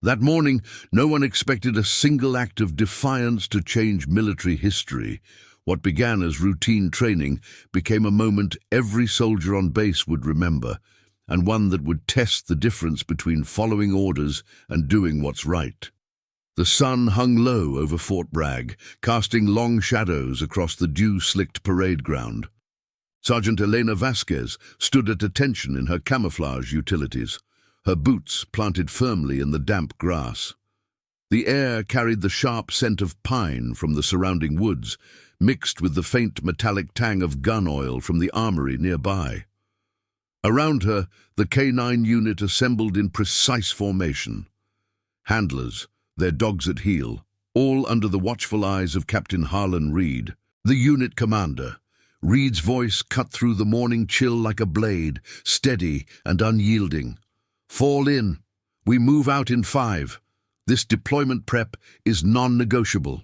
That morning, no one expected a single act of defiance to change military history. What began as routine training became a moment every soldier on base would remember, and one that would test the difference between following orders and doing what's right. The sun hung low over Fort Bragg, casting long shadows across the dew-slicked parade ground. Sergeant Elena Vasquez stood at attention in her camouflage utilities, her boots planted firmly in the damp grass. The air carried the sharp scent of pine from the surrounding woods, mixed with the faint metallic tang of gun oil from the armory nearby. Around her, the K9 unit assembled in precise formation. Handlers, their dogs at heel, all under the watchful eyes of Captain Harlan Reed, the unit commander. Reed's voice cut through the morning chill like a blade, steady and unyielding. "Fall in. We move out in 5. This deployment prep is non-negotiable."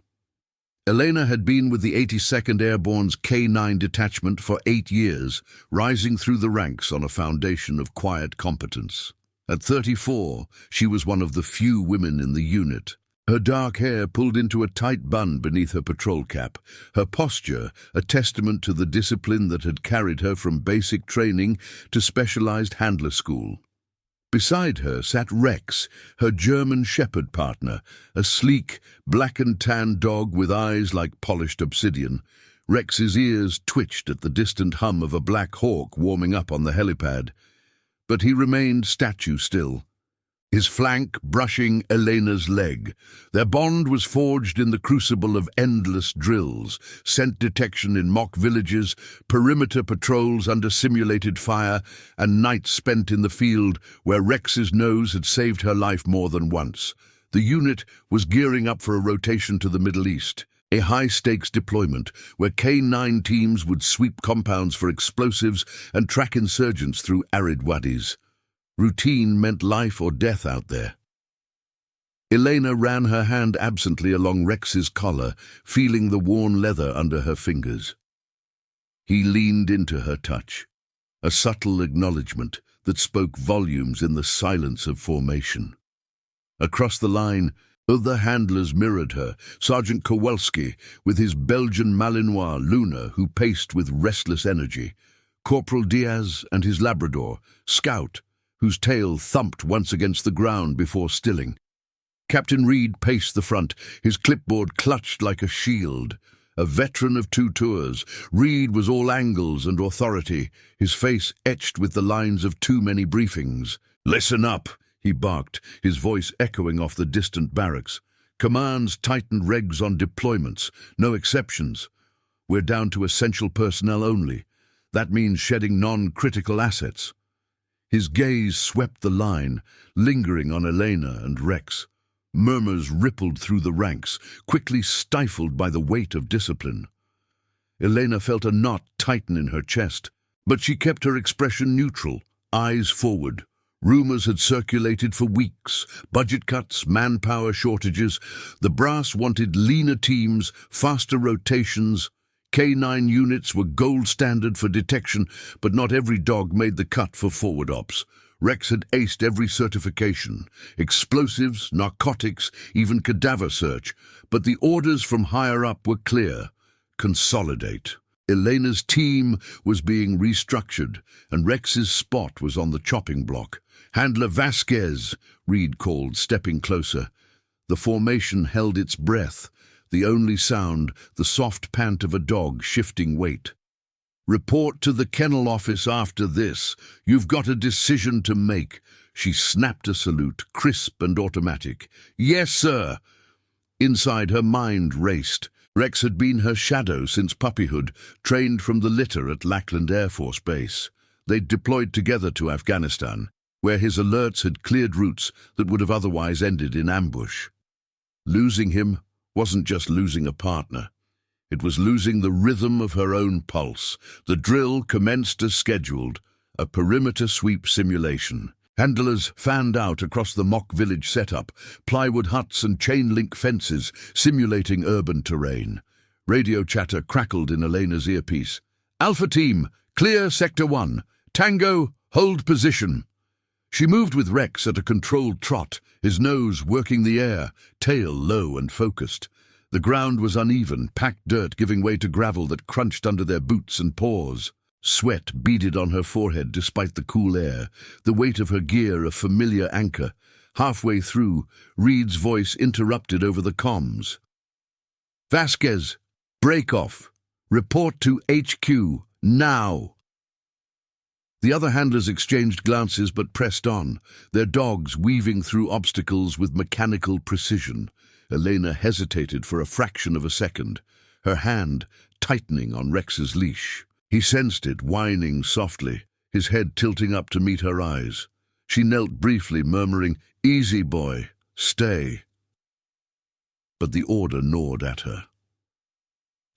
Elena had been with the 82nd Airborne's K9 detachment for 8 years, rising through the ranks on a foundation of quiet competence. At 34, she was one of the few women in the unit. Her dark hair pulled into a tight bun beneath her patrol cap, her posture a testament to the discipline that had carried her from basic training to specialized handler school. Beside her sat Rex, her German shepherd partner, a sleek, black and tan dog with eyes like polished obsidian. Rex's ears twitched at the distant hum of a black hawk warming up on the helipad, but he remained statue still, his flank brushing Elena's leg. Their bond was forged in the crucible of endless drills, scent detection in mock villages, perimeter patrols under simulated fire, and nights spent in the field where Rex's nose had saved her life more than once. The unit was gearing up for a rotation to the Middle East, a high-stakes deployment where K9 teams would sweep compounds for explosives and track insurgents through arid wadis. Routine meant life or death out there. Elena ran her hand absently along Rex's collar, feeling the worn leather under her fingers. He leaned into her touch, a subtle acknowledgement that spoke volumes in the silence of formation. Across the line, other handlers mirrored her, Sergeant Kowalski, with his Belgian Malinois Luna, who paced with restless energy, Corporal Diaz and his Labrador, Scout, whose tail thumped once against the ground before stilling. Captain Reed paced the front, his clipboard clutched like a shield. A veteran of 2 tours, Reed was all angles and authority, his face etched with the lines of too many briefings. "Listen up," he barked, his voice echoing off the distant barracks. "Command's tightened regs on deployments, no exceptions. We're down to essential personnel only. That means shedding non-critical assets." His gaze swept the line, lingering on Elena and Rex. Murmurs rippled through the ranks, quickly stifled by the weight of discipline. Elena felt a knot tighten in her chest, but she kept her expression neutral, eyes forward. Rumors had circulated for weeks, budget cuts, manpower shortages. The brass wanted leaner teams, faster rotations. K9 units were gold standard for detection, but not every dog made the cut for forward ops. Rex had aced every certification, explosives, narcotics, even cadaver search, but the orders from higher up were clear: consolidate. Elena's team was being restructured, and Rex's spot was on the chopping block. "Handler Vasquez," Reed called, stepping closer. The formation held its breath, the only sound the soft pant of a dog shifting weight. "Report to the kennel office after this. You've got a decision to make." She snapped a salute, crisp and automatic. "Yes, sir." Inside, her mind raced. Rex had been her shadow since puppyhood, trained from the litter at Lackland Air Force Base. They'd deployed together to Afghanistan, where his alerts had cleared routes that would have otherwise ended in ambush. Losing him wasn't just losing a partner. It was losing the rhythm of her own pulse. The drill commenced as scheduled, a perimeter sweep simulation. Handlers fanned out across the mock village setup, plywood huts and chain-link fences simulating urban terrain. Radio chatter crackled in Elena's earpiece. "Alpha Team, clear Sector 1. Tango, hold position." She moved with Rex at a controlled trot, his nose working the air, tail low and focused. The ground was uneven, packed dirt giving way to gravel that crunched under their boots and paws. Sweat beaded on her forehead despite the cool air, the weight of her gear a familiar anchor. Halfway through, Reed's voice interrupted over the comms. "Vasquez, break off. Report to HQ, now." The other handlers exchanged glances but pressed on, their dogs weaving through obstacles with mechanical precision. Elena hesitated for a fraction of a second, her hand tightening on Rex's leash. He sensed it, whining softly, his head tilting up to meet her eyes. She knelt briefly, murmuring, "Easy, boy, stay." But the order gnawed at her.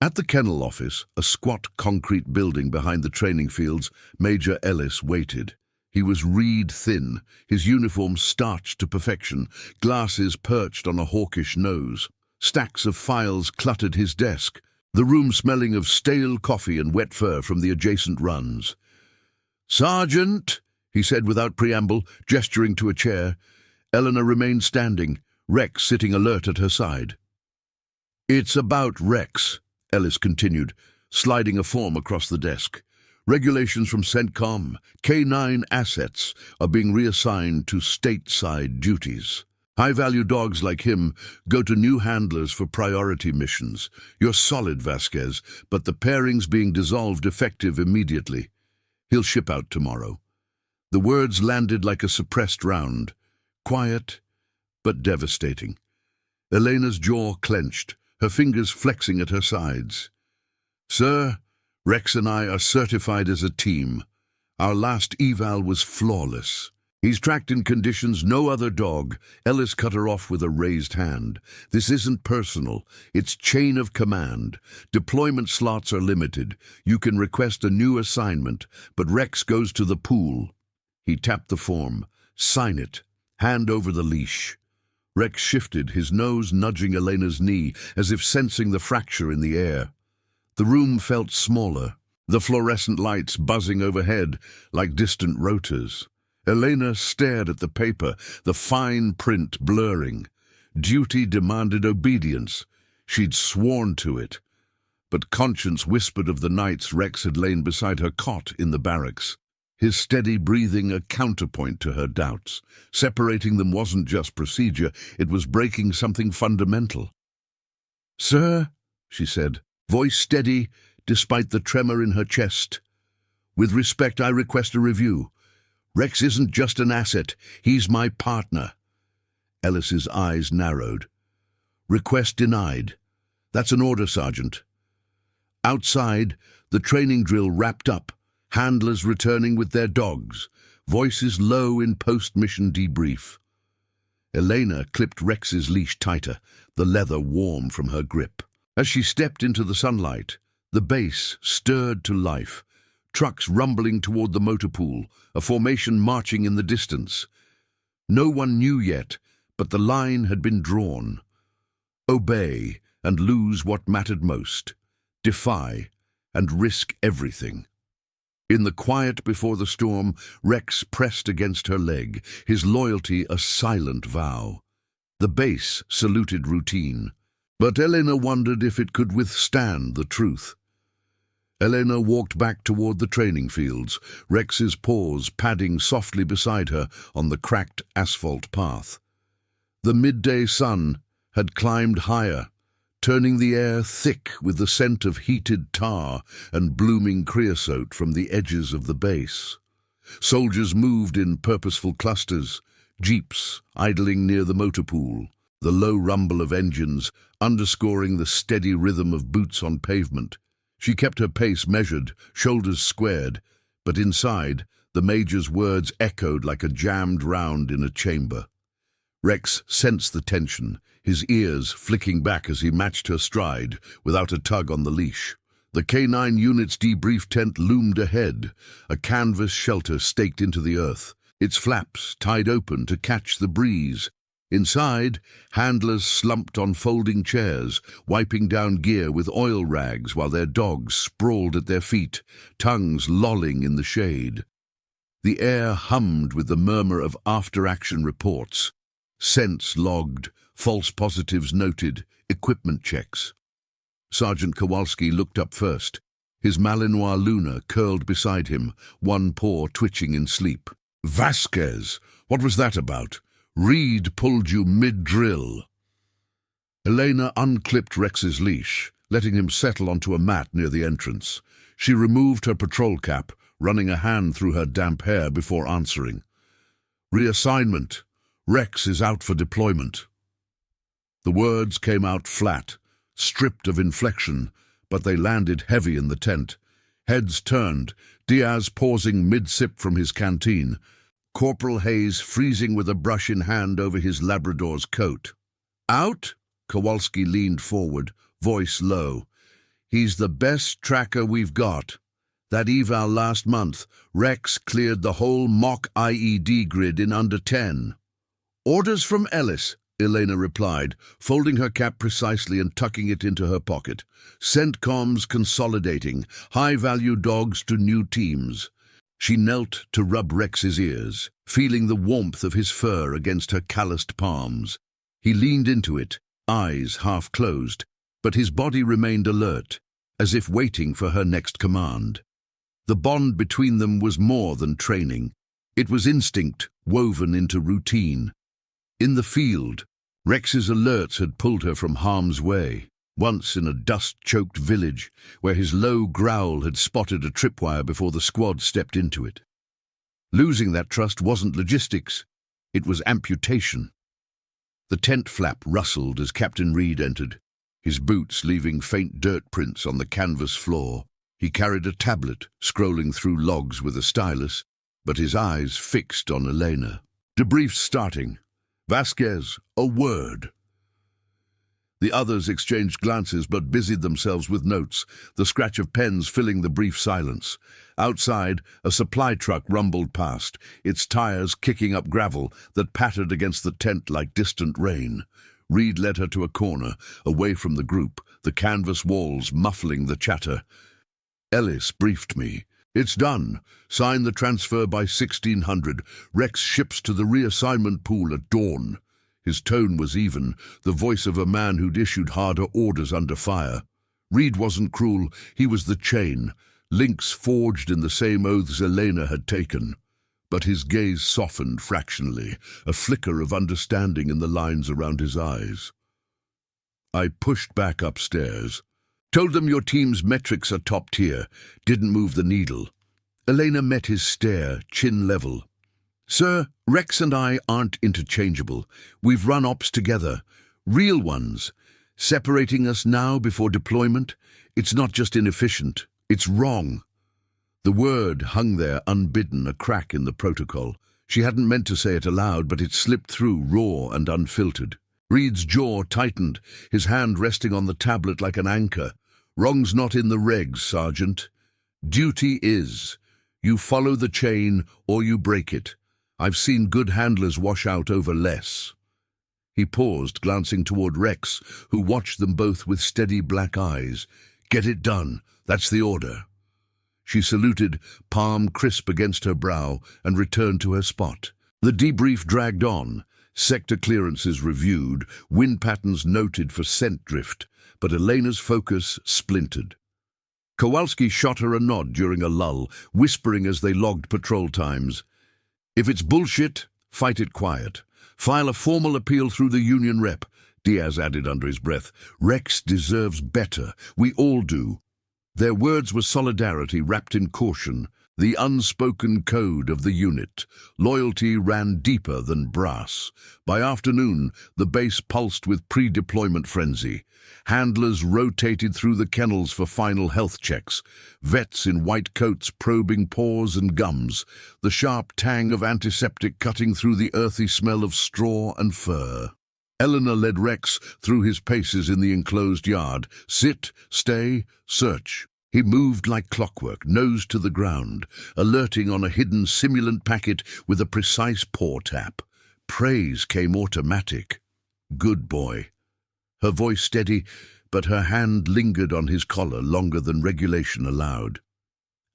At the kennel office, a squat concrete building behind the training fields, Major Ellis waited. He was reed-thin, his uniform starched to perfection, glasses perched on a hawkish nose. Stacks of files cluttered his desk, the room smelling of stale coffee and wet fur from the adjacent runs. "Sergeant," he said without preamble, gesturing to a chair. Eleanor remained standing, Rex sitting alert at her side. "It's about Rex," Ellis continued, sliding a form across the desk. "Regulations from CENTCOM, K9 assets are being reassigned to stateside duties. High-value dogs like him go to new handlers for priority missions. You're solid, Vasquez, but the pairing's being dissolved effective immediately. He'll ship out tomorrow." The words landed like a suppressed round, quiet but devastating. Elena's jaw clenched, her fingers flexing at her sides. "Sir, Rex and I are certified as a team. Our last eval was flawless. He's tracked in conditions no other dog." Ellis cut her off with a raised hand. "This isn't personal. It's chain of command. Deployment slots are limited. You can request a new assignment, but Rex goes to the pool." He tapped the form. "Sign it. Hand over the leash." Rex shifted, his nose nudging Elena's knee, as if sensing the fracture in the air. The room felt smaller, the fluorescent lights buzzing overhead like distant rotors. Elena stared at the paper, the fine print blurring. Duty demanded obedience. She'd sworn to it. But conscience whispered of the nights Rex had lain beside her cot in the barracks, his steady breathing a counterpoint to her doubts. Separating them wasn't just procedure, it was breaking something fundamental. "Sir," she said, voice steady despite the tremor in her chest. "With respect, I request a review. Rex isn't just an asset, he's my partner." Ellis's eyes narrowed. "Request denied. That's an order, Sergeant." Outside, the training drill wrapped up, handlers returning with their dogs, voices low in post-mission debrief. Elena clipped Rex's leash tighter, the leather warm from her grip. As she stepped into the sunlight, the base stirred to life, trucks rumbling toward the motor pool, a formation marching in the distance. No one knew yet, but the line had been drawn. Obey and lose what mattered most. Defy and risk everything. In the quiet before the storm, Rex pressed against her leg, his loyalty a silent vow. The base saluted routine, but Elena wondered if it could withstand the truth. Elena walked back toward the training fields, Rex's paws padding softly beside her on the cracked asphalt path. The midday sun had climbed higher, turning the air thick with the scent of heated tar and blooming creosote from the edges of the base. Soldiers moved in purposeful clusters, jeeps idling near the motor pool, the low rumble of engines underscoring the steady rhythm of boots on pavement. She kept her pace measured, shoulders squared, but inside, the Major's words echoed like a jammed round in a chamber. Rex sensed the tension, his ears flicking back as he matched her stride without a tug on the leash. The K9 unit's debrief tent loomed ahead, a canvas shelter staked into the earth, its flaps tied open to catch the breeze. Inside, handlers slumped on folding chairs, wiping down gear with oil rags while their dogs sprawled at their feet, tongues lolling in the shade. The air hummed with the murmur of after-action reports. Scents logged, false positives noted, equipment checks. Sergeant Kowalski looked up first. His Malinois Luna curled beside him, one paw twitching in sleep. "Vasquez, what was that about? Reed pulled you mid-drill." Elena unclipped Rex's leash, letting him settle onto a mat near the entrance. She removed her patrol cap, running a hand through her damp hair before answering. "Reassignment. Rex is out for deployment." The words came out flat, stripped of inflection, but they landed heavy in the tent. Heads turned, Diaz pausing mid-sip from his canteen, Corporal Hayes freezing with a brush in hand over his Labrador's coat. "Out?" Kowalski leaned forward, voice low. "He's the best tracker we've got. That eval last month, Rex cleared the whole mock IED grid in under 10. "Orders from Ellis," Elena replied, folding her cap precisely and tucking it into her pocket. "CENTCOM's consolidating, high-value dogs to new teams." She knelt to rub Rex's ears, feeling the warmth of his fur against her calloused palms. He leaned into it, eyes half closed, but his body remained alert, as if waiting for her next command. The bond between them was more than training. It was instinct, woven into routine. In the field, Rex's alerts had pulled her from harm's way, once in a dust-choked village where his low growl had spotted a tripwire before the squad stepped into it. Losing that trust wasn't logistics, it was amputation. The tent flap rustled as Captain Reed entered, his boots leaving faint dirt prints on the canvas floor. He carried a tablet, scrolling through logs with a stylus, but his eyes fixed on Elena. "Debrief starting. Vasquez, a word." The others exchanged glances but busied themselves with notes, the scratch of pens filling the brief silence. Outside, a supply truck rumbled past, its tires kicking up gravel that pattered against the tent like distant rain. Reed led her to a corner, away from the group, the canvas walls muffling the chatter. "Ellis briefed me. It's done. Sign the transfer by 1600. Rex ships to the reassignment pool at dawn." His tone was even, the voice of a man who'd issued harder orders under fire. Reed wasn't cruel, he was the chain, links forged in the same oaths Elena had taken. But his gaze softened fractionally, a flicker of understanding in the lines around his eyes. "I pushed back upstairs. Told them your team's metrics are top tier. Didn't move the needle." Elena met his stare, chin level. "Sir, Rex and I aren't interchangeable. We've run ops together. Real ones. Separating us now before deployment, it's not just inefficient, it's wrong." The word hung there unbidden, a crack in the protocol. She hadn't meant to say it aloud, but it slipped through, raw and unfiltered. Reed's jaw tightened, his hand resting on the tablet like an anchor. "Wrong's not in the regs, Sergeant. Duty is. You follow the chain or you break it. I've seen good handlers wash out over less." He paused, glancing toward Rex, who watched them both with steady black eyes. "Get it done. That's the order." She saluted, palm crisp against her brow, and returned to her spot. The debrief dragged on. Sector clearances reviewed, wind patterns noted for scent drift, but Elena's focus splintered. Kowalski shot her a nod during a lull, whispering as they logged patrol times. "If it's bullshit, fight it quiet. File a formal appeal through the union rep," Diaz added under his breath. "Rex deserves better. We all do." Their words were solidarity wrapped in caution, the unspoken code of the unit. Loyalty ran deeper than brass. By afternoon, the base pulsed with pre-deployment frenzy. Handlers rotated through the kennels for final health checks, vets in white coats probing pores and gums, the sharp tang of antiseptic cutting through the earthy smell of straw and fur. Eleanor led Rex through his paces in the enclosed yard. Sit, stay, search. He moved like clockwork, nose to the ground, alerting on a hidden simulant packet with a precise paw tap. Praise came automatic. "Good boy." Her voice steady, but her hand lingered on his collar longer than regulation allowed.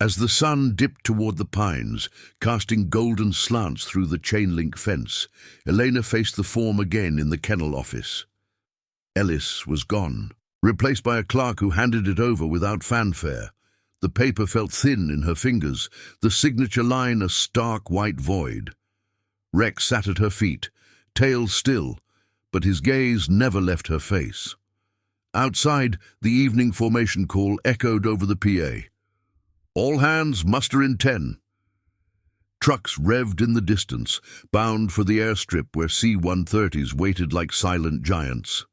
As the sun dipped toward the pines, casting golden slants through the chain-link fence, Elena faced the form again in the kennel office. Ellis was gone, replaced by a clerk who handed it over without fanfare. The paper felt thin in her fingers, the signature line a stark white void. Rex sat at her feet, tail still, but his gaze never left her face. Outside, the evening formation call echoed over the PA. "All hands muster in 10. Trucks revved in the distance, bound for the airstrip where C-130s waited like silent giants.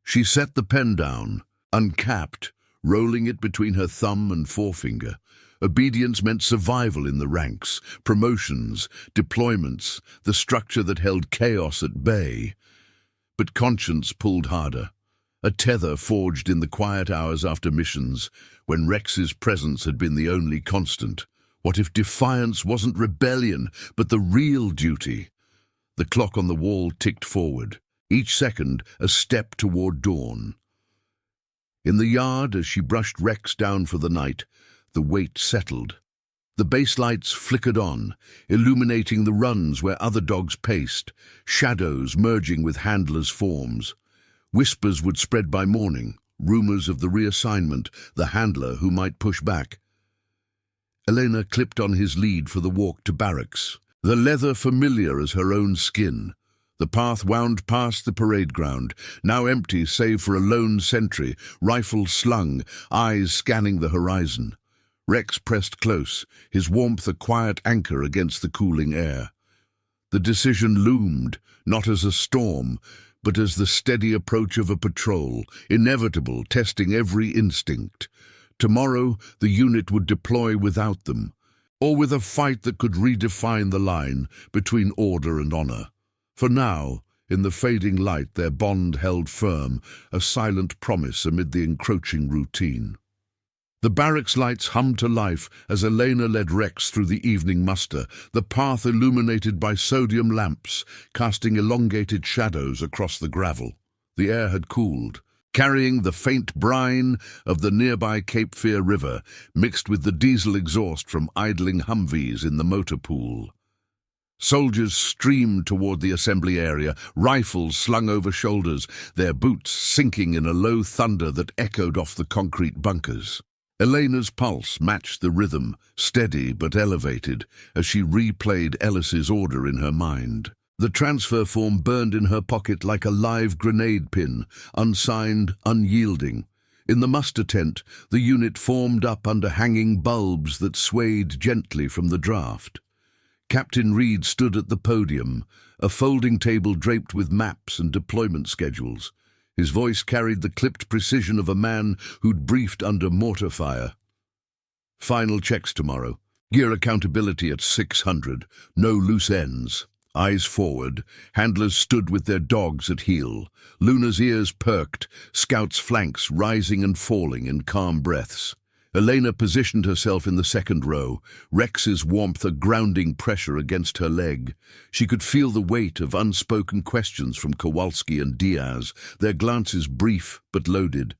She set the pen down, uncapped, rolling it between her thumb and forefinger. Obedience meant survival in the ranks, promotions, deployments, the structure that held chaos at bay. But conscience pulled harder. A tether forged in the quiet hours after missions, when Rex's presence had been the only constant. What if defiance wasn't rebellion, but the real duty? The clock on the wall ticked forward, each second a step toward dawn. In the yard, as she brushed Rex down for the night, the weight settled. The base lights flickered on, illuminating the runs where other dogs paced, shadows merging with handlers' forms. Whispers would spread by morning, rumors of the reassignment, the handler who might push back. Elena clipped on his lead for the walk to barracks, the leather familiar as her own skin. The path wound past the parade ground, now empty save for a lone sentry, rifle slung, eyes scanning the horizon. Rex pressed close, his warmth a quiet anchor against the cooling air. The decision loomed, not as a storm, but as the steady approach of a patrol, inevitable, testing every instinct. Tomorrow, the unit would deploy without them, or with a fight that could redefine the line between order and honor. For now, in the fading light, their bond held firm, a silent promise amid the encroaching routine. The barracks lights hummed to life as Elena led Rex through the evening muster, the path illuminated by sodium lamps, casting elongated shadows across the gravel. The air had cooled, carrying the faint brine of the nearby Cape Fear River, mixed with the diesel exhaust from idling Humvees in the motor pool. Soldiers streamed toward the assembly area, rifles slung over shoulders, their boots sinking in a low thunder that echoed off the concrete bunkers. Elena's pulse matched the rhythm, steady but elevated, as she replayed Ellis's order in her mind. The transfer form burned in her pocket like a live grenade pin, unsigned, unyielding. In the muster tent, the unit formed up under hanging bulbs that swayed gently from the draft. Captain Reed stood at the podium, a folding table draped with maps and deployment schedules. His voice carried the clipped precision of a man who'd briefed under mortar fire. "Final checks tomorrow. Gear accountability at 600. No loose ends." Eyes forward, handlers stood with their dogs at heel. Luna's ears perked, Scout's flanks rising and falling in calm breaths. Elena positioned herself in the second row, Rex's warmth a grounding pressure against her leg. She could feel the weight of unspoken questions from Kowalski and Diaz, their glances brief but loaded.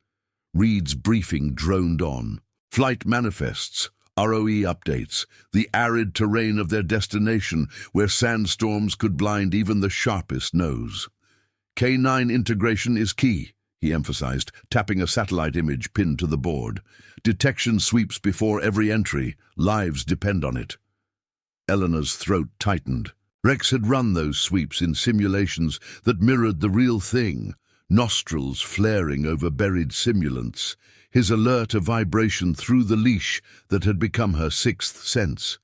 Reed's briefing droned on. Flight manifests, ROE updates, the arid terrain of their destination where sandstorms could blind even the sharpest nose. K9 integration is key, he emphasized, tapping a satellite image pinned to the board. Detection sweeps before every entry. Lives depend on it. Elena's throat tightened. Rex had run those sweeps in simulations that mirrored the real thing, nostrils flaring over buried simulants, his alert a vibration through the leash that had become her sixth sense.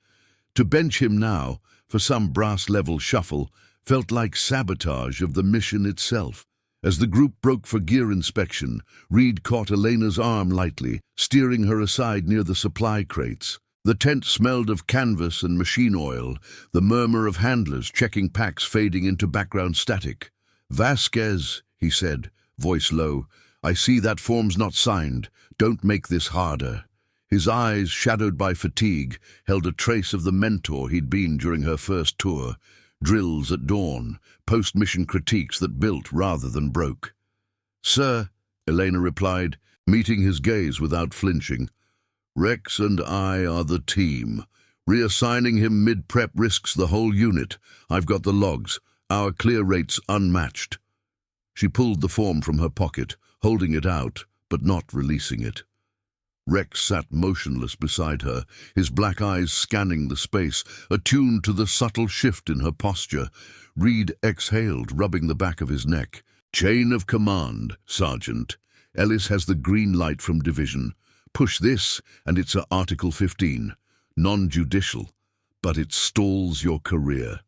To bench him now, for some brass-level shuffle, felt like sabotage of the mission itself. As the group broke for gear inspection, Reed caught Elena's arm lightly, steering her aside near the supply crates. The tent smelled of canvas and machine oil, the murmur of handlers checking packs fading into background static. "Vasquez," he said, voice low, "I see that form's not signed. Don't make this harder." His eyes, shadowed by fatigue, held a trace of the mentor he'd been during her first tour. Drills at dawn, post-mission critiques that built rather than broke. "Sir," Elena replied, meeting his gaze without flinching. Rex and I are the team. Reassigning him mid-prep risks the whole unit. I've got the logs. Our clear rate's unmatched. She pulled the form from her pocket, holding it out, but not releasing it. Rex sat motionless beside her, his black eyes scanning the space, attuned to the subtle shift in her posture. Reed exhaled, rubbing the back of his neck. Chain of command, Sergeant. Ellis has the green light from Division. Push this, and it's Article 15. Non-judicial, but it stalls your career.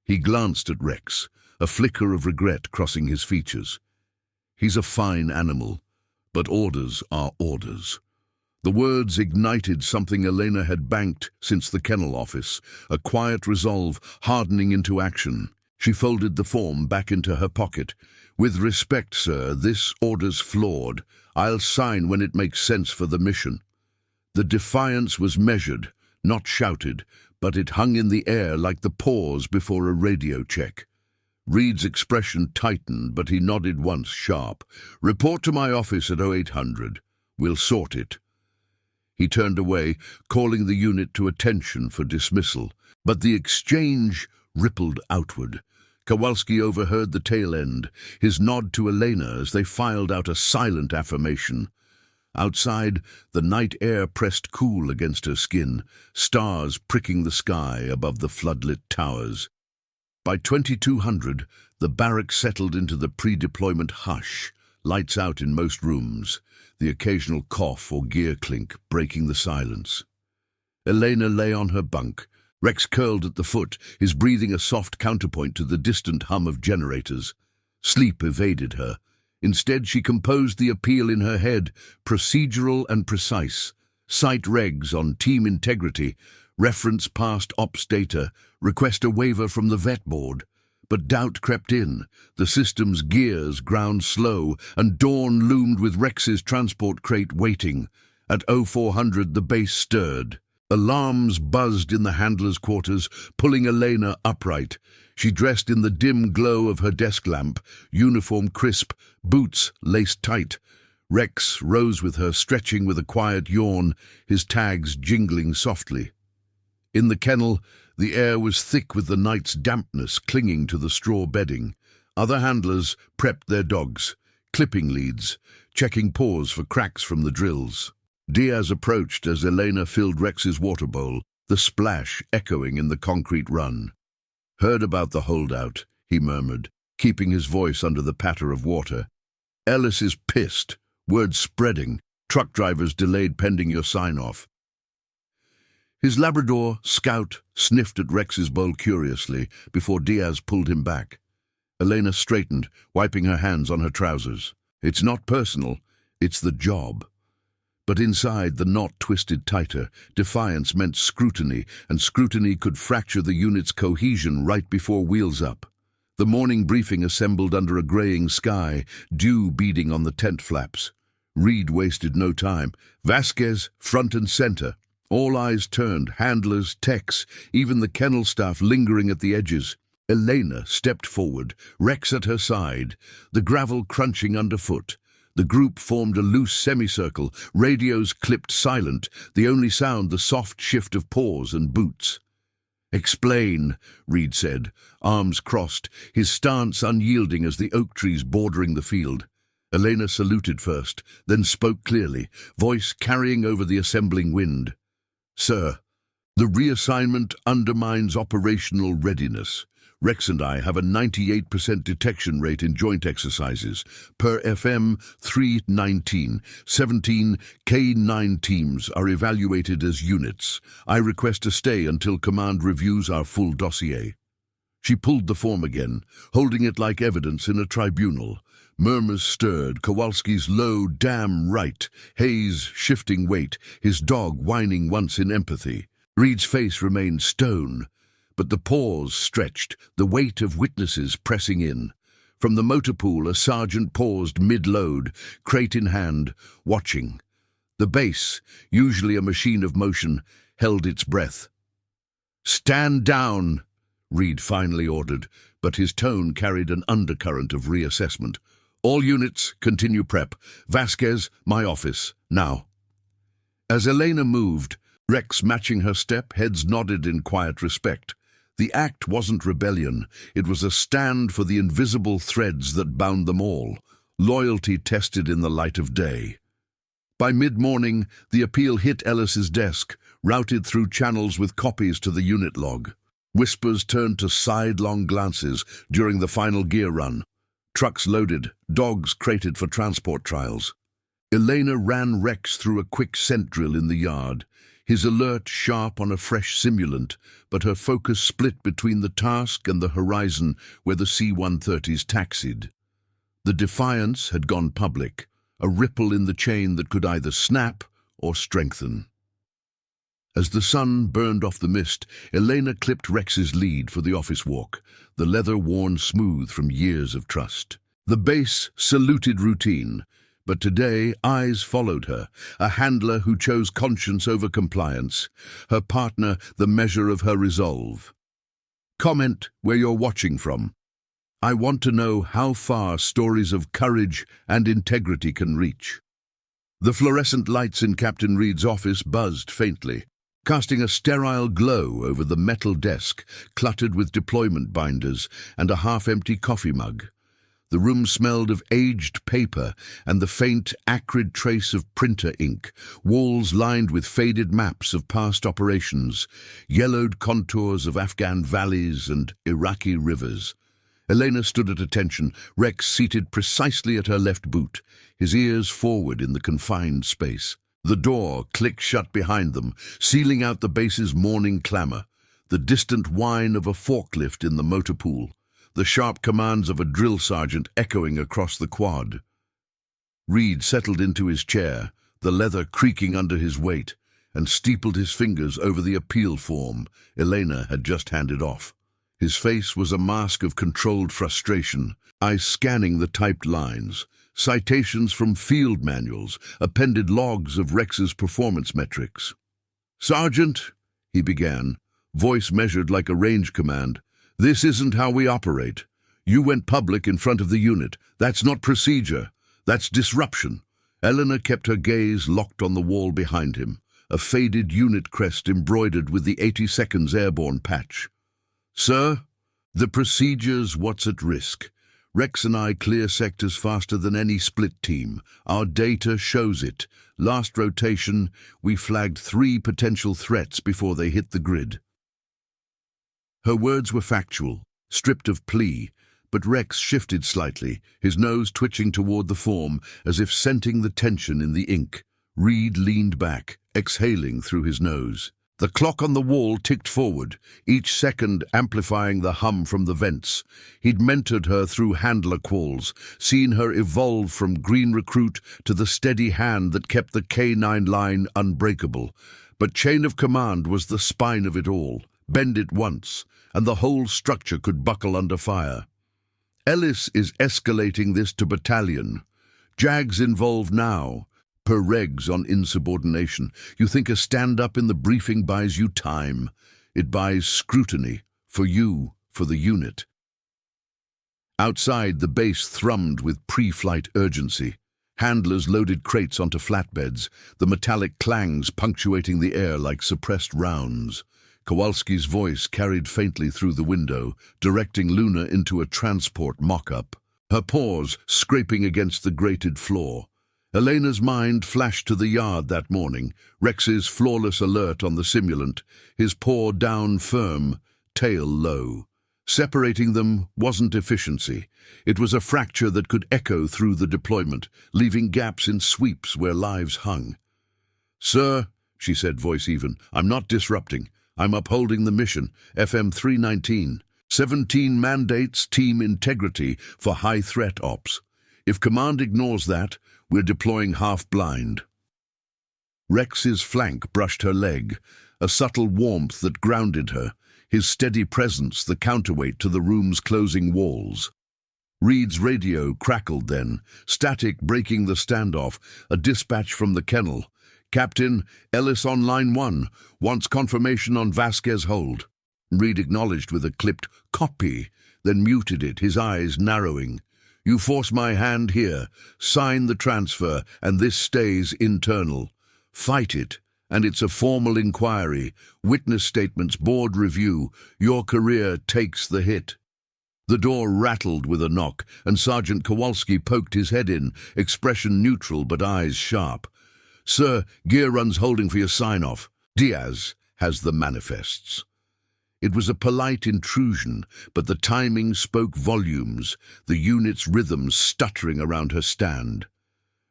He glanced at Rex, a flicker of regret crossing his features. He's a fine animal, but orders are orders. The words ignited something Elena had banked since the kennel office, a quiet resolve hardening into action. She folded the form back into her pocket. With respect, sir, this order's flawed. I'll sign when it makes sense for the mission. The defiance was measured, not shouted, but it hung in the air like the pause before a radio check. Reed's expression tightened, but he nodded once, sharp. Report to my office at 0800. We'll sort it. He turned away, calling the unit to attention for dismissal, but the exchange rippled outward. Kowalski overheard the tail end, his nod to Elena as they filed out a silent affirmation. Outside, the night air pressed cool against her skin, stars pricking the sky above the floodlit towers. By 2200, the barracks settled into the pre-deployment hush, lights out in most rooms, the occasional cough or gear clink breaking the silence. Elena lay on her bunk, Rex curled at the foot, his breathing a soft counterpoint to the distant hum of generators. Sleep evaded her. Instead, she composed the appeal in her head, procedural and precise. Cite regs on team integrity, reference past ops data, request a waiver from the vet board. But doubt crept in, the system's gears ground slow, and dawn loomed with Rex's transport crate waiting. At 0400 the base stirred. Alarms buzzed in the handler's quarters, pulling Elena upright. She dressed in the dim glow of her desk lamp, uniform crisp, boots laced tight. Rex rose with her, stretching with a quiet yawn, his tags jingling softly. In the kennel, the air was thick with the night's dampness clinging to the straw bedding. Other handlers prepped their dogs, clipping leads, checking paws for cracks from the drills. Diaz approached as Elena filled Rex's water bowl, the splash echoing in the concrete run. Heard about the holdout, he murmured, keeping his voice under the patter of water. Ellis is pissed, word spreading, truck drivers delayed pending your sign-off. His Labrador, Scout, sniffed at Rex's bowl curiously before Diaz pulled him back. Elena straightened, wiping her hands on her trousers. It's not personal, it's the job. But inside, the knot twisted tighter. Defiance meant scrutiny, and scrutiny could fracture the unit's cohesion right before wheels up. The morning briefing assembled under a graying sky, dew beading on the tent flaps. Reed wasted no time. Vasquez, front and center. All eyes turned, handlers, techs, even the kennel staff lingering at the edges. Elena stepped forward, Rex at her side, the gravel crunching underfoot. The group formed a loose semicircle, radios clipped silent, the only sound the soft shift of paws and boots. Explain, Reed said, arms crossed, his stance unyielding as the oak trees bordering the field. Elena saluted first, then spoke clearly, voice carrying over the assembling wind. Sir, the reassignment undermines operational readiness. Rex and I have a 98% detection rate in joint exercises. Per FM 319, 17 K9 teams are evaluated as units. I request a stay until command reviews our full dossier. She pulled the form again, holding it like evidence in a tribunal. Murmurs stirred, Kowalski's low, damn right, Hayes' shifting weight, his dog whining once in empathy. Reed's face remained stone, but the paws stretched, the weight of witnesses pressing in. From the motor pool, a sergeant paused mid-load, crate in hand, watching. The base, usually a machine of motion, held its breath. "Stand down," Reed finally ordered, but his tone carried an undercurrent of reassessment. "All units, continue prep. Vasquez, my office, now." As Elena moved, Rex matching her step, heads nodded in quiet respect. The act wasn't rebellion, it was a stand for the invisible threads that bound them all, loyalty tested in the light of day. By mid-morning, the appeal hit Ellis's desk, routed through channels with copies to the unit log. Whispers turned to sidelong glances during the final gear run. Trucks loaded, dogs crated for transport trials. Elena ran Rex through a quick scent drill in the yard, his alert sharp on a fresh simulant, but her focus split between the task and the horizon where the C-130s taxied. The Defiance had gone public, a ripple in the chain that could either snap or strengthen. As the sun burned off the mist, Elena clipped Rex's lead for the office walk, the leather worn smooth from years of trust. The base saluted routine, but today eyes followed her, a handler who chose conscience over compliance, her partner the measure of her resolve. Comment where you're watching from. I want to know how far stories of courage and integrity can reach. The fluorescent lights in Captain Reed's office buzzed faintly, casting a sterile glow over the metal desk cluttered with deployment binders and a half-empty coffee mug. The room smelled of aged paper and the faint, acrid trace of printer ink, walls lined with faded maps of past operations, yellowed contours of Afghan valleys and Iraqi rivers. Elena stood at attention, Rex seated precisely at her left boot, his ears forward in the confined space. The door clicked shut behind them, sealing out the base's morning clamor, the distant whine of a forklift in the motor pool, the sharp commands of a drill sergeant echoing across the quad. Reed settled into his chair, the leather creaking under his weight, and steepled his fingers over the appeal form Elena had just handed off. His face was a mask of controlled frustration, eyes scanning the typed lines, citations from field manuals, appended logs of Rex's performance metrics. "Sergeant," he began, voice measured like a range command, "this isn't how we operate. You went public in front of the unit. That's not procedure. That's disruption." Elena kept her gaze locked on the wall behind him, a faded unit crest embroidered with the 80 seconds airborne patch. "Sir, the procedure's what's at risk. Rex and I clear sectors faster than any split team. Our data shows it. Last rotation, we flagged 3 potential threats before they hit the grid." Her words were factual, stripped of plea, but Rex shifted slightly, his nose twitching toward the form as if scenting the tension in the ink. Reed leaned back, exhaling through his nose. The clock on the wall ticked forward, each second amplifying the hum from the vents. He'd mentored her through handler quals, seen her evolve from green recruit to the steady hand that kept the K9 line unbreakable. But chain of command was the spine of it all. Bend it once, and the whole structure could buckle under fire. Ellis is escalating this to battalion. JAG's involved now. Per regs on insubordination. You think a stand-up in the briefing buys you time. It buys scrutiny. For you, for the unit. Outside, the base thrummed with pre-flight urgency. Handlers loaded crates onto flatbeds, the metallic clangs punctuating the air like suppressed rounds. Kowalski's voice carried faintly through the window, directing Luna into a transport mock-up, her paws scraping against the grated floor. Elena's mind flashed to the yard that morning, Rex's flawless alert on the simulant, his paw down firm, tail low. Separating them wasn't efficiency. It was a fracture that could echo through the deployment, leaving gaps in sweeps where lives hung. "Sir," she said, voice even, "I'm not disrupting. I'm upholding the mission, FM 319. 17 mandates team integrity for high-threat ops. If command ignores that, we're deploying half-blind." Rex's flank brushed her leg, a subtle warmth that grounded her, his steady presence the counterweight to the room's closing walls. Reed's radio crackled then, static breaking the standoff, a dispatch from the kennel. "Captain, Ellis on line 1, wants confirmation on Vasquez hold." Reed acknowledged with a clipped "copy," then muted it, his eyes narrowing. "You force my hand here, sign the transfer, and this stays internal. Fight it, and it's a formal inquiry. Witness statements, board review. Your career takes the hit." The door rattled with a knock, and Sergeant Kowalski poked his head in, expression neutral but eyes sharp. "Sir, gear runs holding for your sign-off. Diaz has the manifests." It was a polite intrusion, but the timing spoke volumes, the unit's rhythm stuttering around her stand.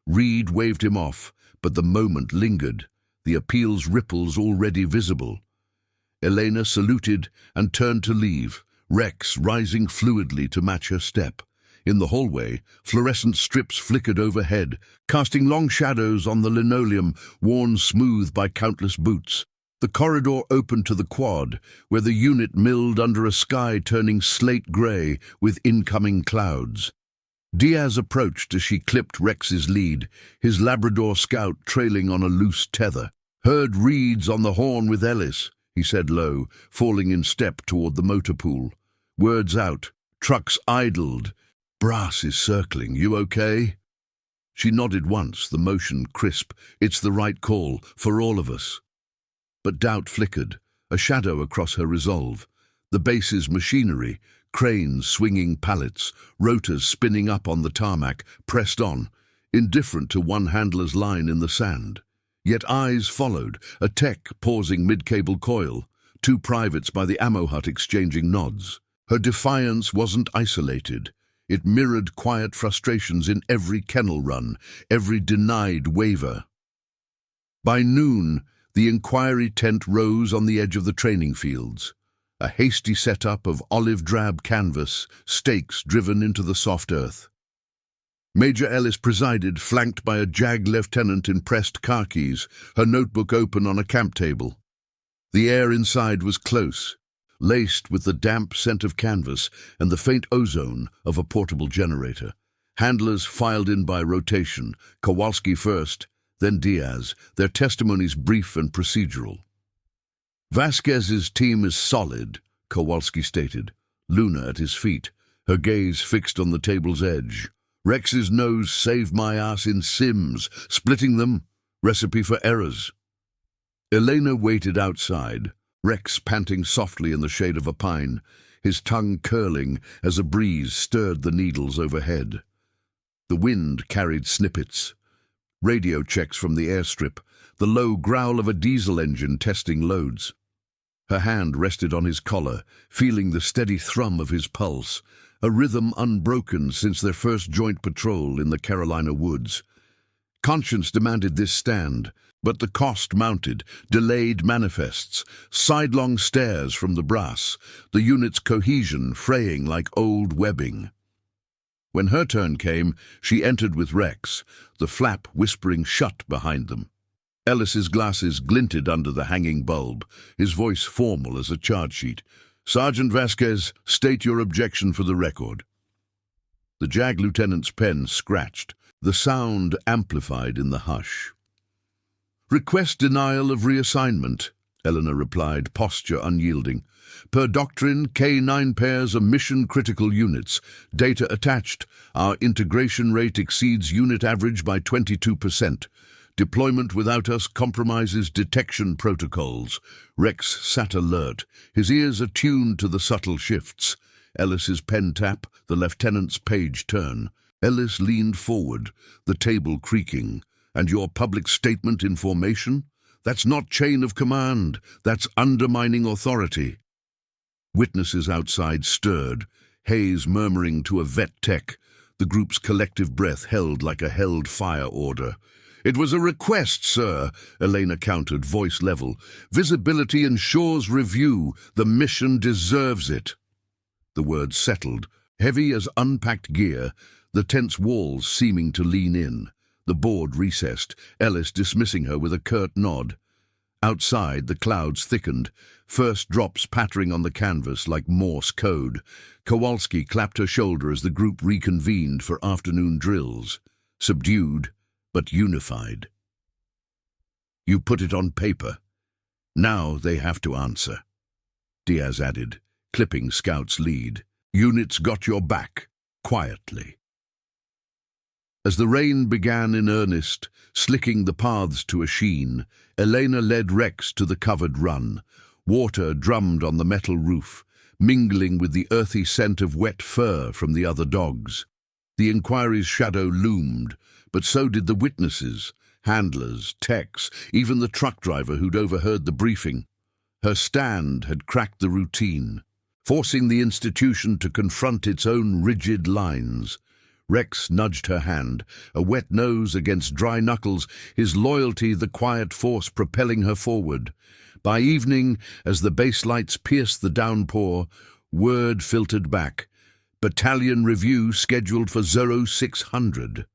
Reed waved him off, but the moment lingered, the appeal's ripples already visible. Elena saluted and turned to leave, Rex rising fluidly to match her step. In the hallway, fluorescent strips flickered overhead, casting long shadows on the linoleum worn smooth by countless boots. The corridor opened to the quad, where the unit milled under a sky turning slate grey with incoming clouds. Diaz approached as she clipped Rex's lead, his Labrador Scout trailing on a loose tether. "Heard Reed's on the horn with Ellis," he said low, falling in step toward the motor pool. Words out. Trucks idled. "Brass is circling. You okay?" She nodded once, the motion crisp. "It's the right call, for all of us." But doubt flickered, a shadow across her resolve. The base's machinery, cranes swinging pallets, rotors spinning up on the tarmac, pressed on, indifferent to one handler's line in the sand. Yet eyes followed, a tech pausing mid-cable coil, two privates by the ammo hut exchanging nods. Her defiance wasn't isolated. It mirrored quiet frustrations in every kennel run, every denied waiver. By noon, the inquiry tent rose on the edge of the training fields. A hasty setup of olive-drab canvas, stakes driven into the soft earth. Major Ellis presided, flanked by a JAG lieutenant in pressed khakis, her notebook open on a camp table. The air inside was close, laced with the damp scent of canvas and the faint ozone of a portable generator. Handlers filed in by rotation, Kowalski first, then Diaz, their testimonies brief and procedural. "Vasquez's team is solid," Kowalski stated, Luna at his feet, her gaze fixed on the table's edge. "Rex's nose saved my ass in Sims, splitting them, recipe for errors." Elena waited outside, Rex panting softly in the shade of a pine, his tongue curling as a breeze stirred the needles overhead. The wind carried snippets. Radio checks from the airstrip, the low growl of a diesel engine testing loads. Her hand rested on his collar, feeling the steady thrum of his pulse, a rhythm unbroken since their first joint patrol in the Carolina woods. Conscience demanded this stand, but the cost mounted, delayed manifests, sidelong stares from the brass, the unit's cohesion fraying like old webbing. When her turn came, she entered with Rex, the flap whispering shut behind them. Ellis's glasses glinted under the hanging bulb, his voice formal as a charge sheet. "Sergeant Vasquez, state your objection for the record." The JAG lieutenant's pen scratched, the sound amplified in the hush. "Request denial of reassignment," Eleanor replied, posture unyielding. "Per doctrine, K-9 pairs are mission-critical units. Data attached. Our integration rate exceeds unit average by 22%. Deployment without us compromises detection protocols." Rex sat alert, his ears attuned to the subtle shifts. Ellis's pen tap, the lieutenant's page turn. Ellis leaned forward, the table creaking. "And your public statement in formation? That's not chain of command. That's undermining authority." Witnesses outside stirred, Hayes murmuring to a vet tech, the group's collective breath held like a held fire order. "It was a request, sir," Elena countered, voice level. "Visibility ensures review. The mission deserves it." The words settled, heavy as unpacked gear, the tense walls seeming to lean in. The board recessed, Ellis dismissing her with a curt nod. Outside, the clouds thickened, first drops pattering on the canvas like Morse code. Kowalski clapped her shoulder as the group reconvened for afternoon drills, subdued but unified. "You put it on paper. Now they have to answer," Diaz added, clipping Scout's lead. "Units got your back, quietly." As the rain began in earnest, slicking the paths to a sheen, Elena led Rex to the covered run. Water drummed on the metal roof, mingling with the earthy scent of wet fur from the other dogs. The inquiry's shadow loomed, but so did the witnesses, handlers, techs, even the truck driver who'd overheard the briefing. Her stand had cracked the routine, forcing the institution to confront its own rigid lines. Rex nudged her hand, a wet nose against dry knuckles, his loyalty the quiet force propelling her forward. By evening, as the base lights pierced the downpour, word filtered back. Battalion review scheduled for 0600.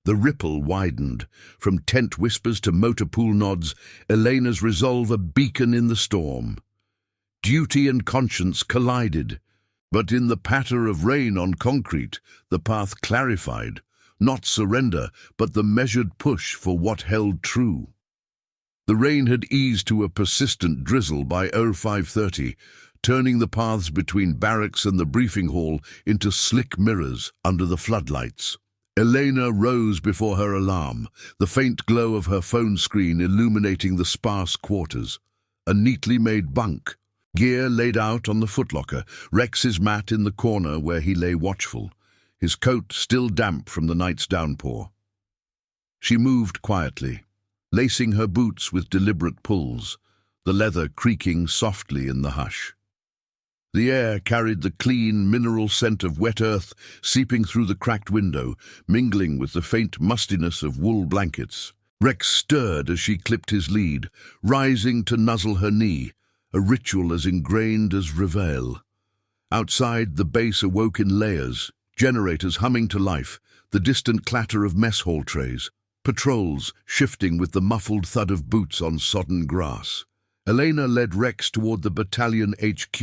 The ripple widened. From tent whispers to motor pool nods, Elena's resolve a beacon in the storm. Duty and conscience collided. But in the patter of rain on concrete, the path clarified. Not surrender, but the measured push for what held true. The rain had eased to a persistent drizzle by 0530, turning the paths between barracks and the briefing hall into slick mirrors under the floodlights. Elena rose before her alarm, the faint glow of her phone screen illuminating the sparse quarters. A neatly made bunk, gear laid out on the footlocker, Rex's mat in the corner where he lay watchful, his coat still damp from the night's downpour. She moved quietly, lacing her boots with deliberate pulls, the leather creaking softly in the hush. The air carried the clean, mineral scent of wet earth seeping through the cracked window, mingling with the faint mustiness of wool blankets. Rex stirred as she clipped his lead, rising to nuzzle her knee, a ritual as ingrained as reveille. Outside, the base awoke in layers, generators humming to life, the distant clatter of mess hall trays, patrols shifting with the muffled thud of boots on sodden grass. Elena led Rex toward the battalion HQ,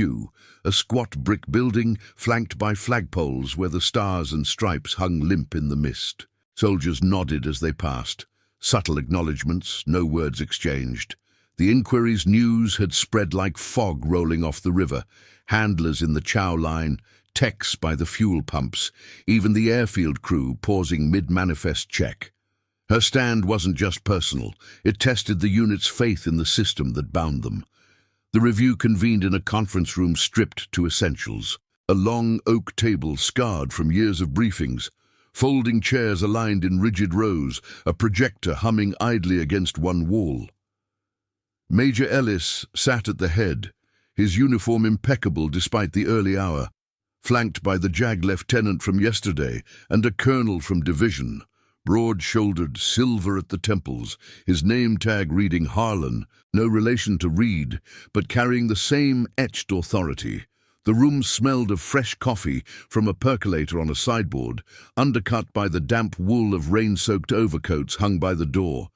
a squat brick building flanked by flagpoles where the stars and stripes hung limp in the mist. Soldiers nodded as they passed, subtle acknowledgements, no words exchanged. The inquiry's news had spread like fog rolling off the river, handlers in the chow line, techs by the fuel pumps, even the airfield crew pausing mid-manifest check. Her stand wasn't just personal, it tested the unit's faith in the system that bound them. The review convened in a conference room stripped to essentials, a long oak table scarred from years of briefings, folding chairs aligned in rigid rows, a projector humming idly against one wall. Major Ellis sat at the head, his uniform impeccable despite the early hour, flanked by the JAG lieutenant from yesterday and a colonel from division. Broad-shouldered, silver at the temples, his name tag reading Harlan, no relation to Reed, but carrying the same etched authority. The room smelled of fresh coffee from a percolator on a sideboard, undercut by the damp wool of rain-soaked overcoats hung by the door.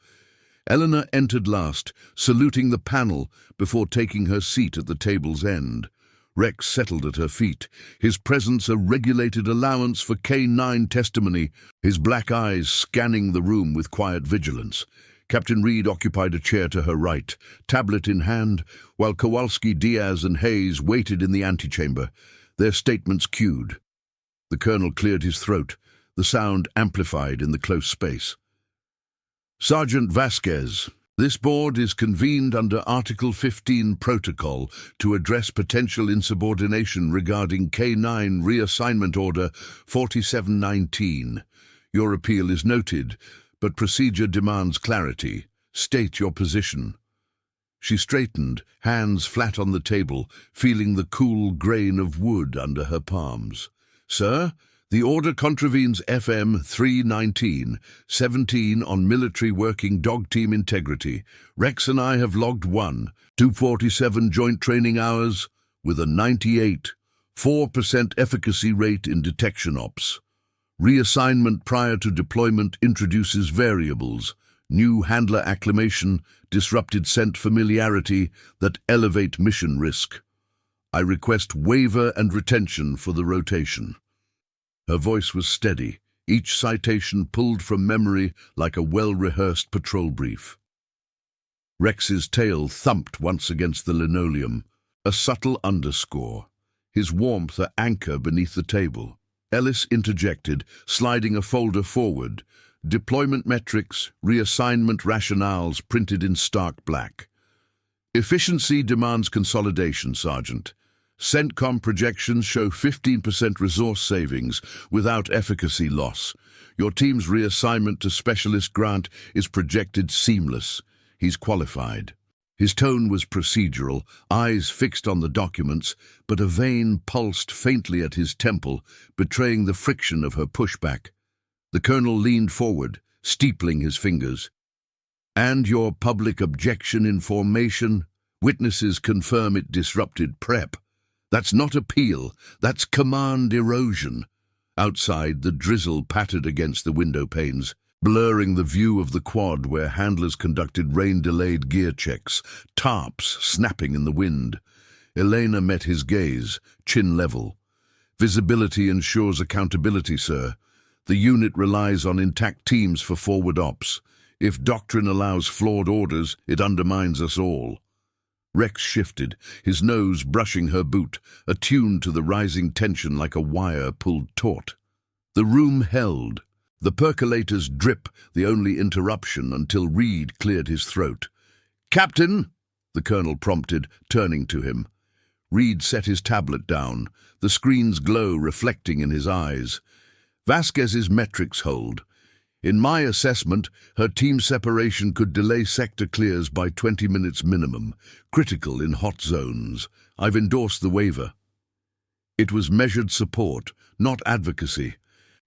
Eleanor entered last, saluting the panel before taking her seat at the table's end. Rex settled at her feet, his presence a regulated allowance for K9 testimony, his black eyes scanning the room with quiet vigilance. Captain Reed occupied a chair to her right, tablet in hand, while Kowalski, Diaz and Hayes waited in the antechamber, their statements cued. The colonel cleared his throat, the sound amplified in the close space. Sergeant Vasquez, this board is convened under Article 15 Protocol to address potential insubordination regarding K9 Reassignment Order 4719. Your appeal is noted, but procedure demands clarity. State your position. She straightened, hands flat on the table, feeling the cool grain of wood under her palms. Sir, the order contravenes FM 319, 17 on military working dog team integrity. Rex and I have logged 247 joint training hours with a 98.4% efficacy rate in detection ops. Reassignment prior to deployment introduces variables, new handler acclimation, disrupted scent familiarity that elevate mission risk. I request waiver and retention for the rotation. Her voice was steady, each citation pulled from memory like a well-rehearsed patrol brief. Rex's tail thumped once against the linoleum, a subtle underscore, his warmth an anchor beneath the table. Ellis interjected, sliding a folder forward. Deployment metrics, reassignment rationales printed in stark black. Efficiency demands consolidation, Sergeant. CENTCOM projections show 15% resource savings without efficacy loss. Your team's reassignment to Specialist Grant is projected seamless. He's qualified. His tone was procedural, eyes fixed on the documents, but a vein pulsed faintly at his temple, betraying the friction of her pushback. The colonel leaned forward, steepling his fingers. And your public objection in formation? Witnesses confirm it disrupted prep. That's not appeal, that's command erosion. Outside, the drizzle pattered against the window panes, blurring the view of the quad where handlers conducted rain-delayed gear checks, tarps snapping in the wind. Elena met his gaze, chin level. Visibility ensures accountability, sir. The unit relies on intact teams for forward ops. If doctrine allows flawed orders, it undermines us all. Rex shifted, his nose brushing her boot, attuned to the rising tension like a wire pulled taut. The room held. The percolator's drip, the only interruption until Reed cleared his throat. "Captain," the colonel prompted, turning to him. Reed set his tablet down, the screen's glow reflecting in his eyes. "Vasquez's metrics hold. In my assessment, her team separation could delay sector clears by 20 minutes minimum, critical in hot zones. I've endorsed the waiver." It was measured support, not advocacy,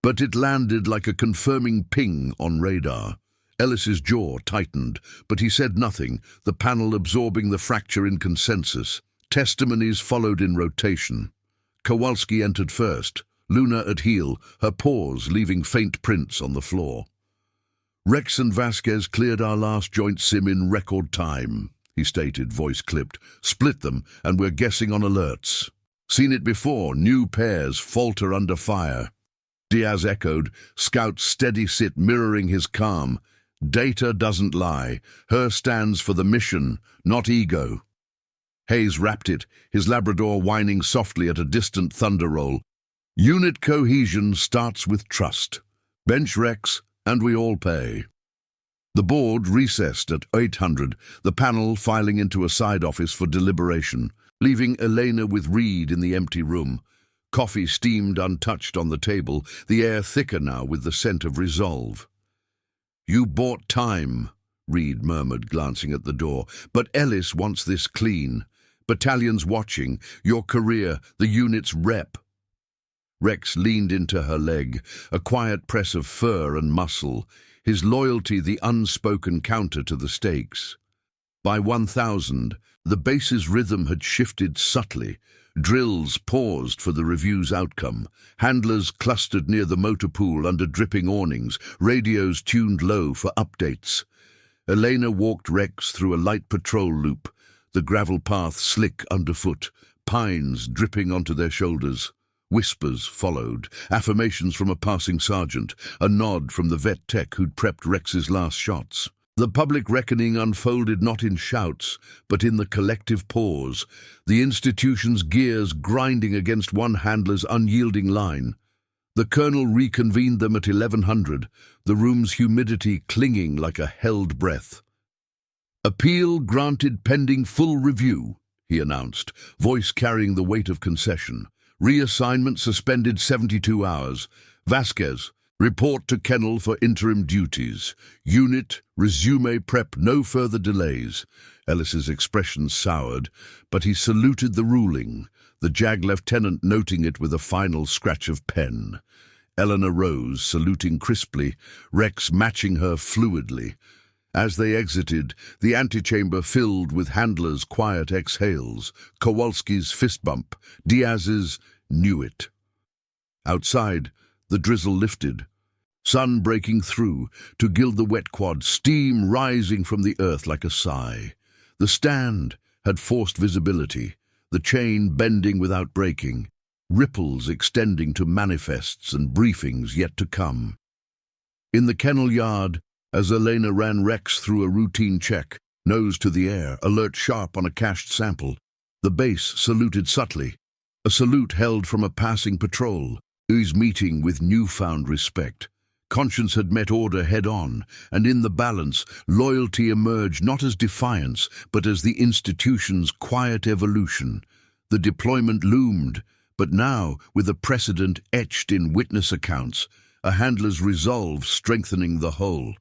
but it landed like a confirming ping on radar. Ellis's jaw tightened, but he said nothing, the panel absorbing the fracture in consensus. Testimonies followed in rotation. Kowalski entered first, Luna at heel, her paws leaving faint prints on the floor. "Rex and Vasquez cleared our last joint sim in record time," he stated, voice clipped. "Split them, and we're guessing on alerts. Seen it before, new pairs falter under fire." Diaz echoed, Scout's steady sit mirroring his calm. "Data doesn't lie. Her stands for the mission, not ego." Hayes rapped it, his Labrador whining softly at a distant thunder roll. "Unit cohesion starts with trust. Bench Rex, and we all pay." The board recessed at 800, the panel filing into a side office for deliberation, leaving Elena with Reed in the empty room. Coffee steamed untouched on the table, the air thicker now with the scent of resolve. "You bought time," Reed murmured, glancing at the door, "but Ellis wants this clean. Battalions watching, your career, the unit's rep." Rex leaned into her leg, a quiet press of fur and muscle, his loyalty the unspoken counter to the stakes. By 1000, the base's rhythm had shifted subtly. Drills paused for the review's outcome. Handlers clustered near the motor pool under dripping awnings, radios tuned low for updates. Elena walked Rex through a light patrol loop, the gravel path slick underfoot, pines dripping onto their shoulders. Whispers followed, affirmations from a passing sergeant, a nod from the vet tech who'd prepped Rex's last shots. The public reckoning unfolded not in shouts, but in the collective pause, the institution's gears grinding against one handler's unyielding line. The colonel reconvened them at 1100, the room's humidity clinging like a held breath. "Appeal granted pending full review," he announced, voice carrying the weight of concession. "Reassignment suspended 72 hours. Vasquez, report to Kennel for interim duties. Unit, resume prep, no further delays." Ellis's expression soured, but he saluted the ruling, the JAG lieutenant noting it with a final scratch of pen. Eleanor rose, saluting crisply, Rex matching her fluidly. As they exited, the antechamber filled with handlers' quiet exhales, Kowalski's fist bump, Diaz's "knew it." Outside, the drizzle lifted, sun breaking through to gild the wet quad, steam rising from the earth like a sigh. The stand had forced visibility, the chain bending without breaking, ripples extending to manifests and briefings yet to come. In the kennel yard, as Elena ran Rex through a routine check, nose to the air, alert sharp on a cached sample, the base saluted subtly, a salute held from a passing patrol. His meeting with newfound respect. Conscience had met order head-on, and in the balance, loyalty emerged not as defiance, but as the institution's quiet evolution. The deployment loomed, but now, with a precedent etched in witness accounts, a handler's resolve strengthening the whole.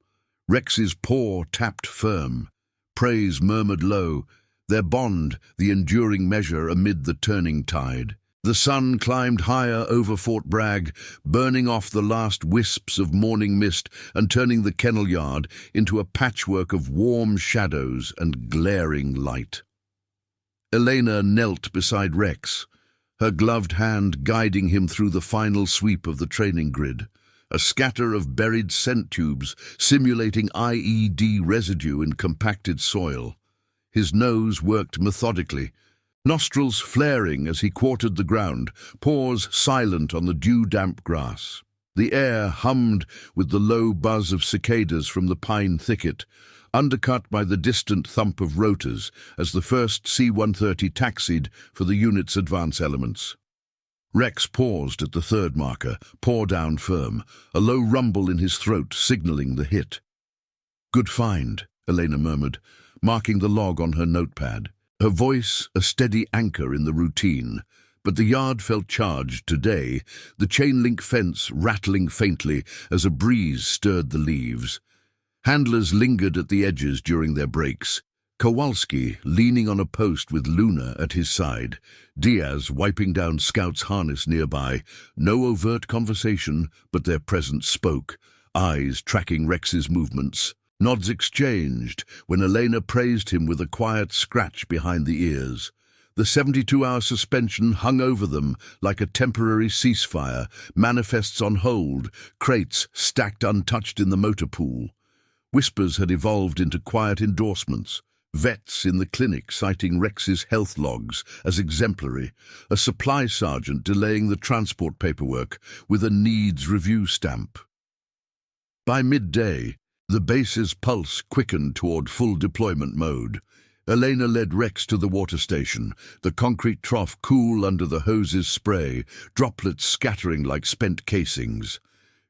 Rex's paw tapped firm. Praise murmured low, their bond the enduring measure amid the turning tide. The sun climbed higher over Fort Bragg, burning off the last wisps of morning mist and turning the kennel yard into a patchwork of warm shadows and glaring light. Elena knelt beside Rex, her gloved hand guiding him through the final sweep of the training grid, a scatter of buried scent tubes simulating IED residue in compacted soil. His nose worked methodically, nostrils flaring as he quartered the ground, paws silent on the dew-damp grass. The air hummed with the low buzz of cicadas from the pine thicket, undercut by the distant thump of rotors as the first C-130 taxied for the unit's advance elements. Rex paused at the third marker, paw down firm, a low rumble in his throat signaling the hit. "Good find," Elena murmured, marking the log on her notepad. Her voice a steady anchor in the routine, but the yard felt charged today, the chain-link fence rattling faintly as a breeze stirred the leaves. Handlers lingered at the edges during their breaks, Kowalski leaning on a post with Luna at his side, Diaz wiping down Scout's harness nearby. No overt conversation, but their presence spoke, eyes tracking Rex's movements. Nods exchanged when Elena praised him with a quiet scratch behind the ears. The 72-hour suspension hung over them like a temporary ceasefire, manifests on hold, crates stacked untouched in the motor pool. Whispers had evolved into quiet endorsements, vets in the clinic citing Rex's health logs as exemplary, a supply sergeant delaying the transport paperwork with a needs review stamp. By midday, the base's pulse quickened toward full deployment mode. Elena led Rex to the water station, the concrete trough cool under the hose's spray, droplets scattering like spent casings.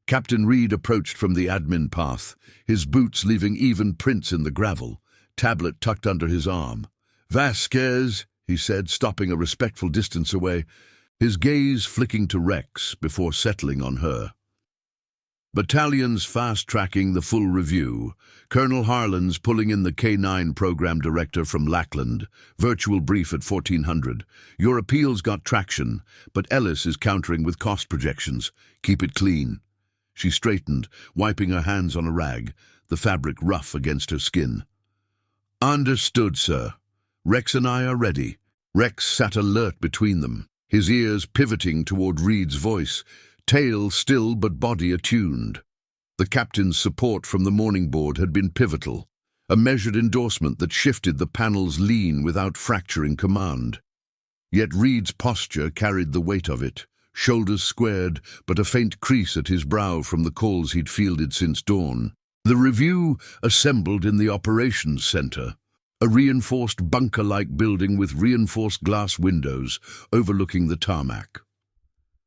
Captain Reed approached from the admin path, his boots leaving even prints in the gravel, tablet tucked under his arm. "Vasquez," he said, stopping a respectful distance away, his gaze flicking to Rex before settling on her. Battalions fast-tracking the full review. Colonel Harlan's pulling in the K-9 program director from Lackland. Virtual brief at 1400. "Your appeals got traction, but Ellis is countering with cost projections. Keep it clean." She straightened, wiping her hands on a rag, the fabric rough against her skin. "Understood, sir. Rex and I are ready." Rex sat alert between them, his ears pivoting toward Reed's voice, tail still but body attuned. The captain's support from the morning board had been pivotal, a measured endorsement that shifted the panel's lean without fracturing command. Yet Reed's posture carried the weight of it, shoulders squared, but a faint crease at his brow from the calls he'd fielded since dawn. The review assembled in the operations center, a reinforced bunker-like building with reinforced glass windows overlooking the tarmac.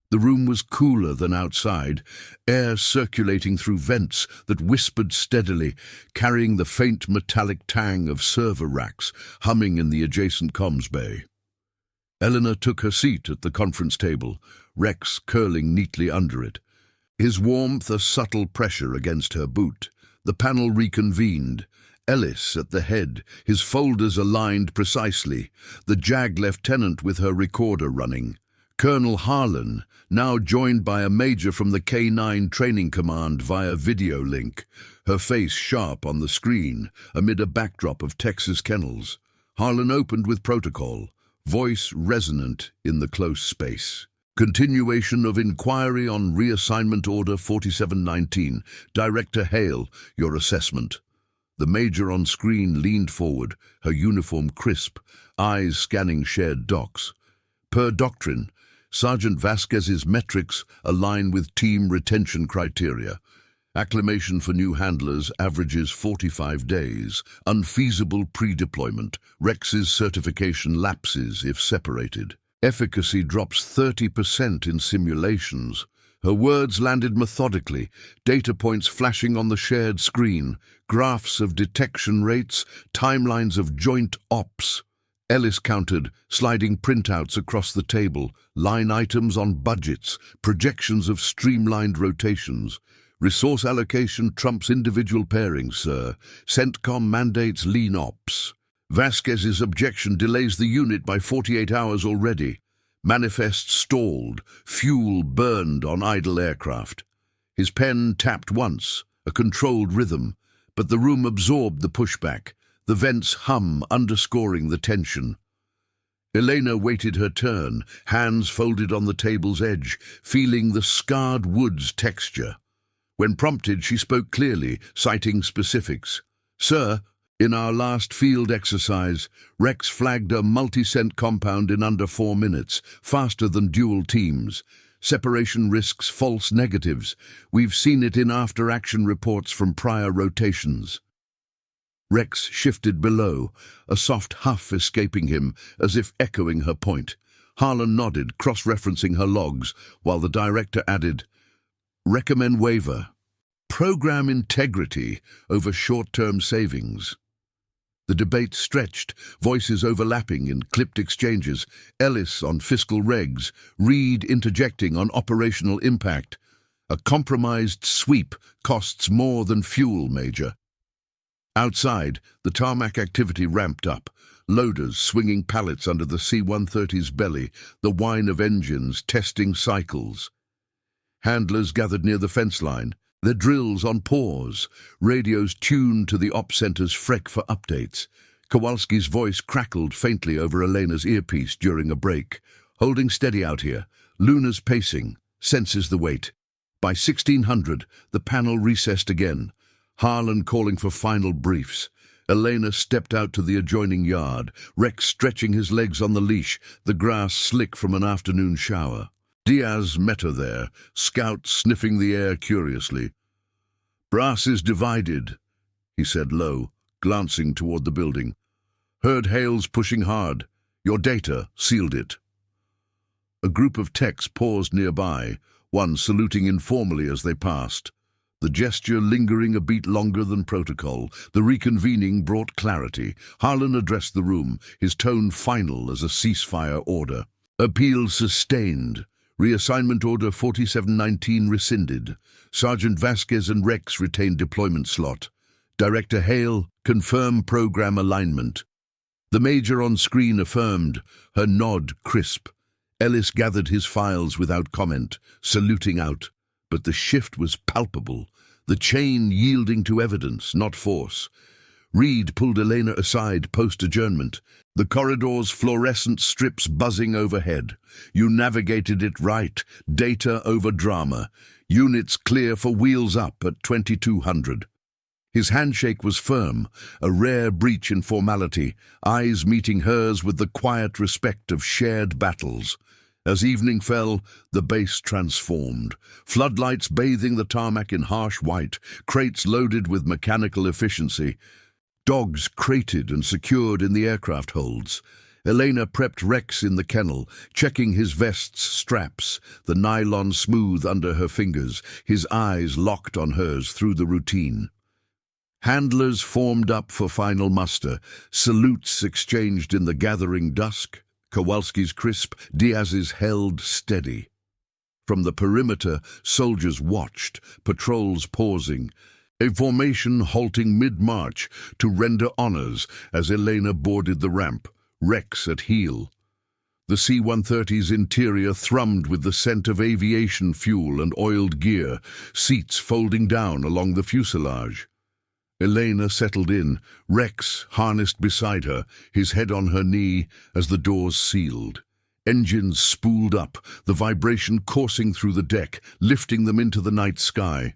The room was cooler than outside, air circulating through vents that whispered steadily, carrying the faint metallic tang of server racks humming in the adjacent comms bay. Eleanor took her seat at the conference table, Rex curling neatly under it. His warmth a subtle pressure against her boot. The panel reconvened. Ellis at the head, his folders aligned precisely, the JAG lieutenant with her recorder running. Colonel Harlan, now joined by a major from the K-9 training command via video link, her face sharp on the screen amid a backdrop of Texas kennels. Harlan opened with protocol, voice resonant in the close space. "Continuation of inquiry on reassignment order 4719. Director Hale, your assessment." The major on screen leaned forward, her uniform crisp, eyes scanning shared docs. "Per doctrine, Sergeant Vasquez's metrics align with team retention criteria. Acclimation for new handlers averages 45 days. Unfeasible pre-deployment. Rex's certification lapses if separated. Efficacy drops 30% in simulations. Her words landed methodically, data points flashing on the shared screen, graphs of detection rates, timelines of joint ops. Ellis countered, sliding printouts across the table, line items on budgets, projections of streamlined rotations. Resource allocation trumps individual pairings, sir. CENTCOM mandates lean ops. Vasquez's objection delays the unit by 48 hours already. Manifest stalled, fuel burned on idle aircraft. His pen tapped once, a controlled rhythm, but the room absorbed the pushback, the vents hum underscoring the tension. Elena waited her turn, hands folded on the table's edge, feeling the scarred wood's texture. When prompted, she spoke clearly, citing specifics. Sir, in our last field exercise, Rex flagged a multi-cent compound in under 4 minutes, faster than dual teams. Separation risks false negatives. We've seen it in after-action reports from prior rotations. Rex shifted below, a soft huff escaping him, as if echoing her point. Harlan nodded, cross-referencing her logs, while the director added, "Recommend waiver. Program integrity over short-term savings." The debate stretched, voices overlapping in clipped exchanges, Ellis on fiscal regs, Reed interjecting on operational impact. A compromised sweep costs more than fuel, Major. Outside, the tarmac activity ramped up, loaders swinging pallets under the C-130's belly, the whine of engines testing cycles. Handlers gathered near the fence line, their drills on pause, radios tuned to the op center's freq for updates. Kowalski's voice crackled faintly over Elena's earpiece during a break. "Holding steady out here. Luna's pacing. Senses the weight." By 1600, the panel recessed again. Harlan calling for final briefs. Elena stepped out to the adjoining yard, Rex stretching his legs on the leash, the grass slick from an afternoon shower. Diaz met her there, Scout sniffing the air curiously. "Brass is divided," he said low, glancing toward the building. "Heard Hale's pushing hard. Your data sealed it." A group of techs paused nearby, one saluting informally as they passed. The gesture lingering a beat longer than protocol, the reconvening brought clarity. Harlan addressed the room, his tone final as a ceasefire order. "Appeal sustained. Reassignment Order 4719 rescinded. Sergeant Vasquez and Rex retain deployment slot. Director Hale, confirm program alignment." The Major on screen affirmed, her nod crisp. Ellis gathered his files without comment, saluting out. But the shift was palpable, the chain yielding to evidence, not force. Reed pulled Elena aside post-adjournment, the corridor's fluorescent strips buzzing overhead. "You navigated it right, data over drama. Units clear for wheels up at 2200. His handshake was firm, a rare breach in formality, eyes meeting hers with the quiet respect of shared battles. As evening fell, the base transformed. Floodlights bathing the tarmac in harsh white, crates loaded with mechanical efficiency. Dogs crated and secured in the aircraft holds. Elena prepped Rex in the kennel, checking his vest's straps, the nylon smooth under her fingers, his eyes locked on hers through the routine. Handlers formed up for final muster, salutes exchanged in the gathering dusk. Kowalski's crisp, Diaz's held steady. From the perimeter, soldiers watched, patrols pausing, a formation halting mid-march to render honors as Elena boarded the ramp, Rex at heel. The C-130's interior thrummed with the scent of aviation fuel and oiled gear, seats folding down along the fuselage. Elena settled in, Rex harnessed beside her, his head on her knee as the doors sealed. Engines spooled up, the vibration coursing through the deck, lifting them into the night sky.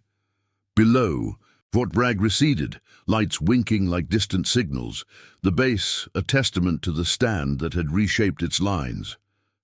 Below, Fort Bragg receded, lights winking like distant signals, the base a testament to the stand that had reshaped its lines.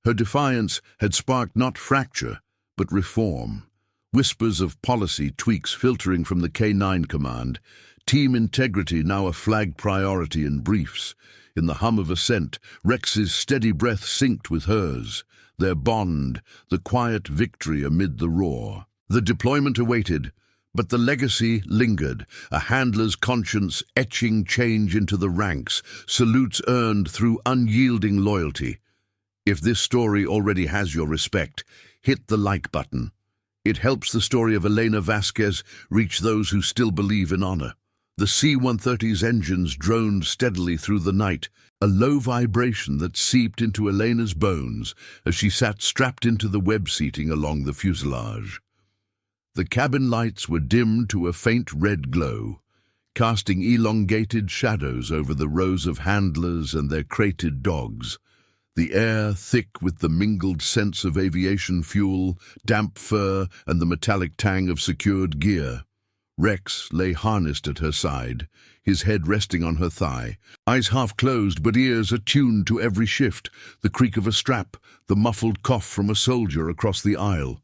Her defiance had sparked not fracture, but reform. Whispers of policy tweaks filtering from the K-9 command, team integrity now a flag priority in briefs. In the hum of ascent, Rex's steady breath synced with hers. their bond, the quiet victory amid the roar. The deployment awaited, but the legacy lingered, a handler's conscience etching change into the ranks, salutes earned through unyielding loyalty. If this story already has your respect, hit the like button. It helps the story of Elena Vasquez reach those who still believe in honor. The C-130's engines droned steadily through the night, a low vibration that seeped into Elena's bones as she sat strapped into the web seating along the fuselage. The cabin lights were dimmed to a faint red glow, casting elongated shadows over the rows of handlers and their crated dogs. The air thick with the mingled scents of aviation fuel, damp fur, and the metallic tang of secured gear. Rex lay harnessed at her side, his head resting on her thigh, eyes half closed but ears attuned to every shift, the creak of a strap, the muffled cough from a soldier across the aisle.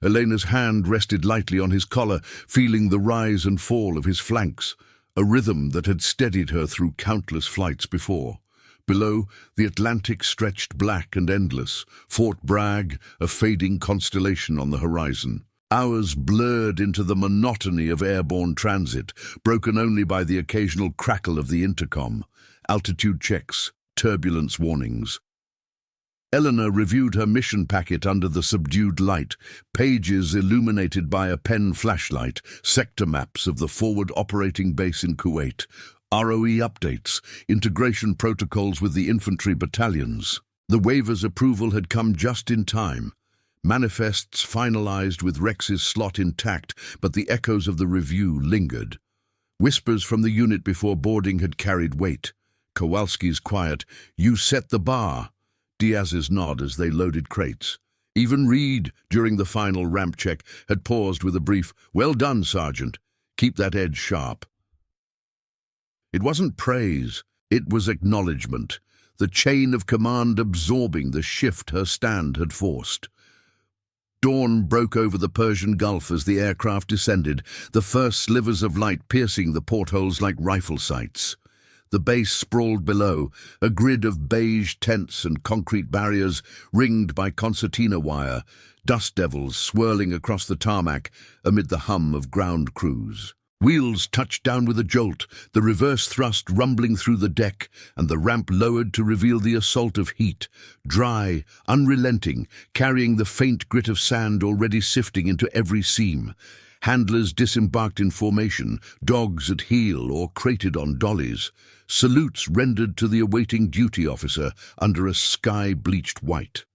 Elena's hand rested lightly on his collar, feeling the rise and fall of his flanks, a rhythm that had steadied her through countless flights before. Below, the Atlantic stretched black and endless, Fort Bragg a fading constellation on the horizon. Hours blurred into the monotony of airborne transit, broken only by the occasional crackle of the intercom, altitude checks, turbulence warnings. Eleanor reviewed her mission packet under the subdued light, pages illuminated by a pen flashlight, sector maps of the forward operating base in Kuwait, ROE updates, integration protocols with the infantry battalions. The waiver's approval had come just in time. Manifests finalized with Rex's slot intact, but the echoes of the review lingered. Whispers from the unit before boarding had carried weight. Kowalski's quiet, "You set the bar." Diaz's nod as they loaded crates. Even Reed, during the final ramp check, had paused with a brief, "Well done, Sergeant. Keep that edge sharp." It wasn't praise, it was acknowledgement, the chain of command absorbing the shift her stand had forced. Dawn broke over the Persian Gulf as the aircraft descended, the first slivers of light piercing the portholes like rifle sights. The base sprawled below, a grid of beige tents and concrete barriers ringed by concertina wire, dust devils swirling across the tarmac amid the hum of ground crews. Wheels touched down with a jolt, the reverse thrust rumbling through the deck, and the ramp lowered to reveal the assault of heat, dry, unrelenting, carrying the faint grit of sand already sifting into every seam. Handlers disembarked in formation, dogs at heel or crated on dollies. Salutes rendered to the awaiting duty officer under a sky-bleached white.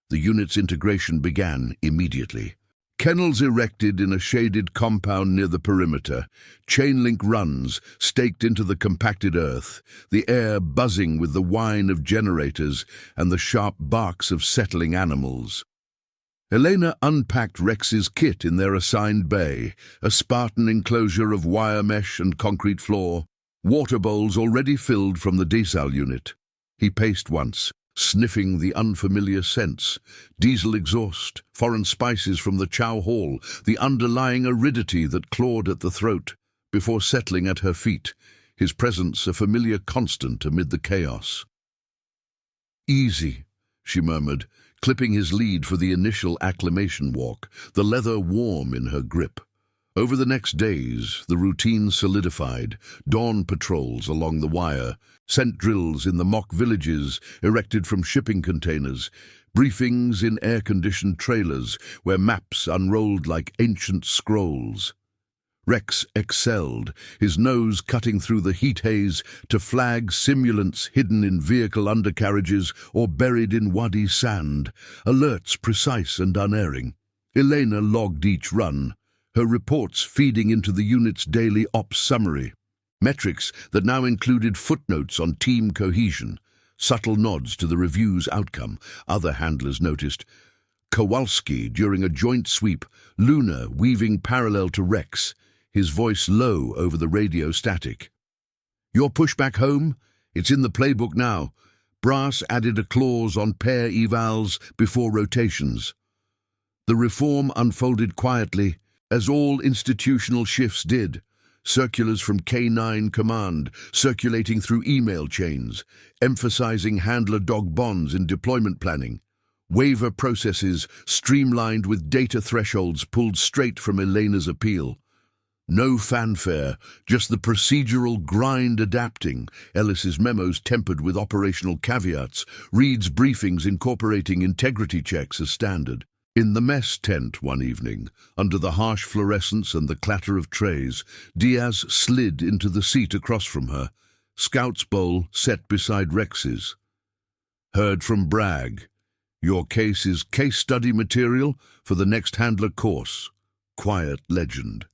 The unit's integration began immediately. Kennels erected in a shaded compound near the perimeter, chain-link runs staked into the compacted earth, the air buzzing with the whine of generators and the sharp barks of settling animals. Elena unpacked Rex's kit in their assigned bay, a Spartan enclosure of wire mesh and concrete floor, water bowls already filled from the desal unit. He paced once, sniffing the unfamiliar scents, diesel exhaust, foreign spices from the chow hall, the underlying aridity that clawed at the throat, before settling at her feet, his presence a familiar constant amid the chaos. "Easy," she murmured, clipping his lead for the initial acclimation walk, the leather warm in her grip. Over the next days, the routine solidified, dawn patrols along the wire, scent drills in the mock villages erected from shipping containers, briefings in air-conditioned trailers where maps unrolled like ancient scrolls. Rex excelled, his nose cutting through the heat haze to flag simulants hidden in vehicle undercarriages or buried in wadi sand, alerts precise and unerring. Elena logged each run, her reports feeding into the unit's daily ops summary. Metrics that now included footnotes on team cohesion, subtle nods to the review's outcome. Other handlers noticed Kowalski during a joint sweep, Luna weaving parallel to Rex, his voice low over the radio static. "Your pushback home? It's in the playbook now." Brass added a clause on pair evals before rotations. The reform unfolded quietly, as all institutional shifts did. Circulars from K9 Command circulating through email chains, emphasizing handler-dog bonds in deployment planning. Waiver processes streamlined with data thresholds pulled straight from Elena's appeal. No fanfare, just the procedural grind adapting, Ellis's memos tempered with operational caveats, Reed's briefings incorporating integrity checks as standard. In the mess tent one evening, under the harsh fluorescence and the clatter of trays, Diaz slid into the seat across from her, Scout's bowl set beside Rex's. Heard from Bragg. Your case is case study material for the next handler course. Quiet legend.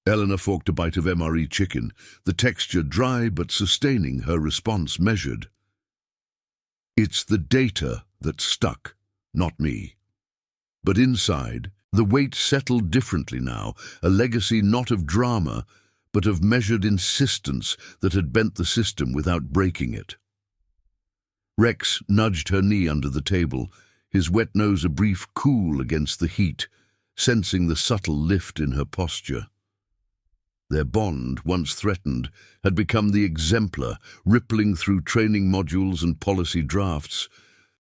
Eleanor forked a bite of MRE chicken, the texture dry but sustaining, her response measured. It's the data that stuck, not me. But inside, the weight settled differently now, a legacy not of drama, but of measured insistence that had bent the system without breaking it. Rex nudged her knee under the table, his wet nose a brief cool against the heat, sensing the subtle lift in her posture. Their bond, once threatened, had become the exemplar, rippling through training modules and policy drafts,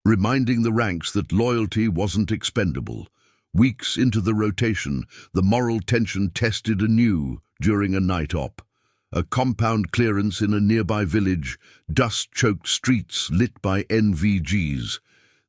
reminding the ranks that loyalty wasn't expendable. Weeks into the rotation, the moral tension tested anew during a night op. A compound clearance in a nearby village, dust-choked streets lit by NVGs,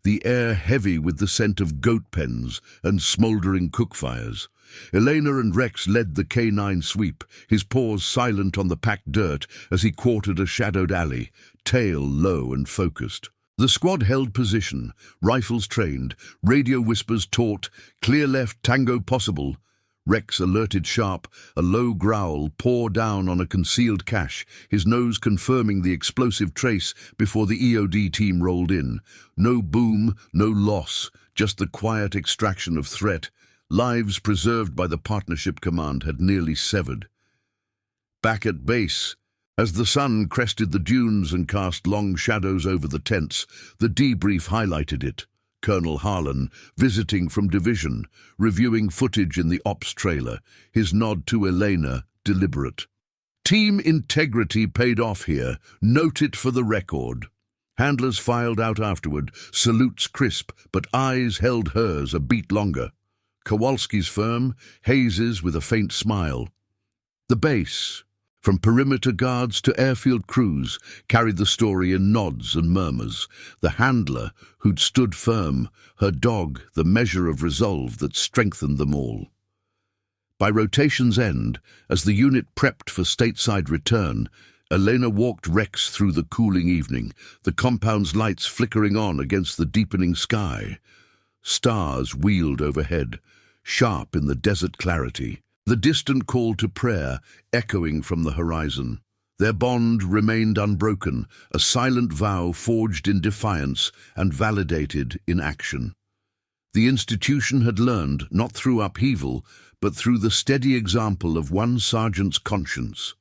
the air heavy with the scent of goat pens and smouldering cookfires. Elena and Rex led the K9 sweep, his paws silent on the packed dirt as he quartered a shadowed alley, tail low and focused. The squad held position, rifles trained, radio whispers taut, clear left tango possible. Rex alerted sharp, a low growl pour down on a concealed cache, his nose confirming the explosive trace before the EOD team rolled in. No boom, no loss, just the quiet extraction of threat. Lives preserved by the partnership command had nearly severed. Back at base, as the sun crested the dunes and cast long shadows over the tents, the debrief highlighted it. Colonel Harlan, visiting from division, reviewing footage in the ops trailer, his nod to Elena, deliberate. Team integrity paid off here. Note it for the record. Handlers filed out afterward, salutes crisp, but eyes held hers a beat longer. Kowalski's firm, Hayes's with a faint smile. The base, from perimeter guards to airfield crews, carried the story in nods and murmurs. The handler, who'd stood firm, her dog, the measure of resolve that strengthened them all. By rotation's end, as the unit prepped for stateside return, Elena walked Rex through the cooling evening, the compound's lights flickering on against the deepening sky. Stars wheeled overhead, sharp in the desert clarity, the distant call to prayer echoing from the horizon. Their bond remained unbroken, a silent vow forged in defiance and validated in action. The institution had learned, not through upheaval, but through the steady example of one sergeant's conscience,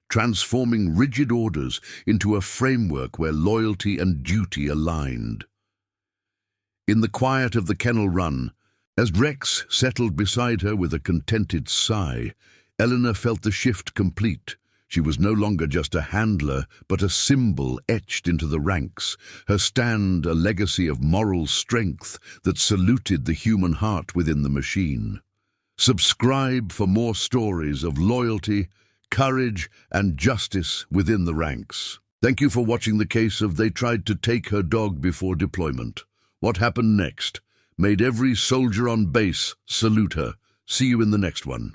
transforming rigid orders into a framework where loyalty and duty aligned. In the quiet of the kennel run, as Rex settled beside her with a contented sigh, Eleanor felt the shift complete. She was no longer just a handler, but a symbol etched into the ranks, her stand a legacy of moral strength that saluted the human heart within the machine. Subscribe for more stories of loyalty, courage, and justice within the ranks. Thank you for watching the case of They Tried to Take Her Dog Before Deployment. What happened next made every soldier on base salute her. See you in the next one.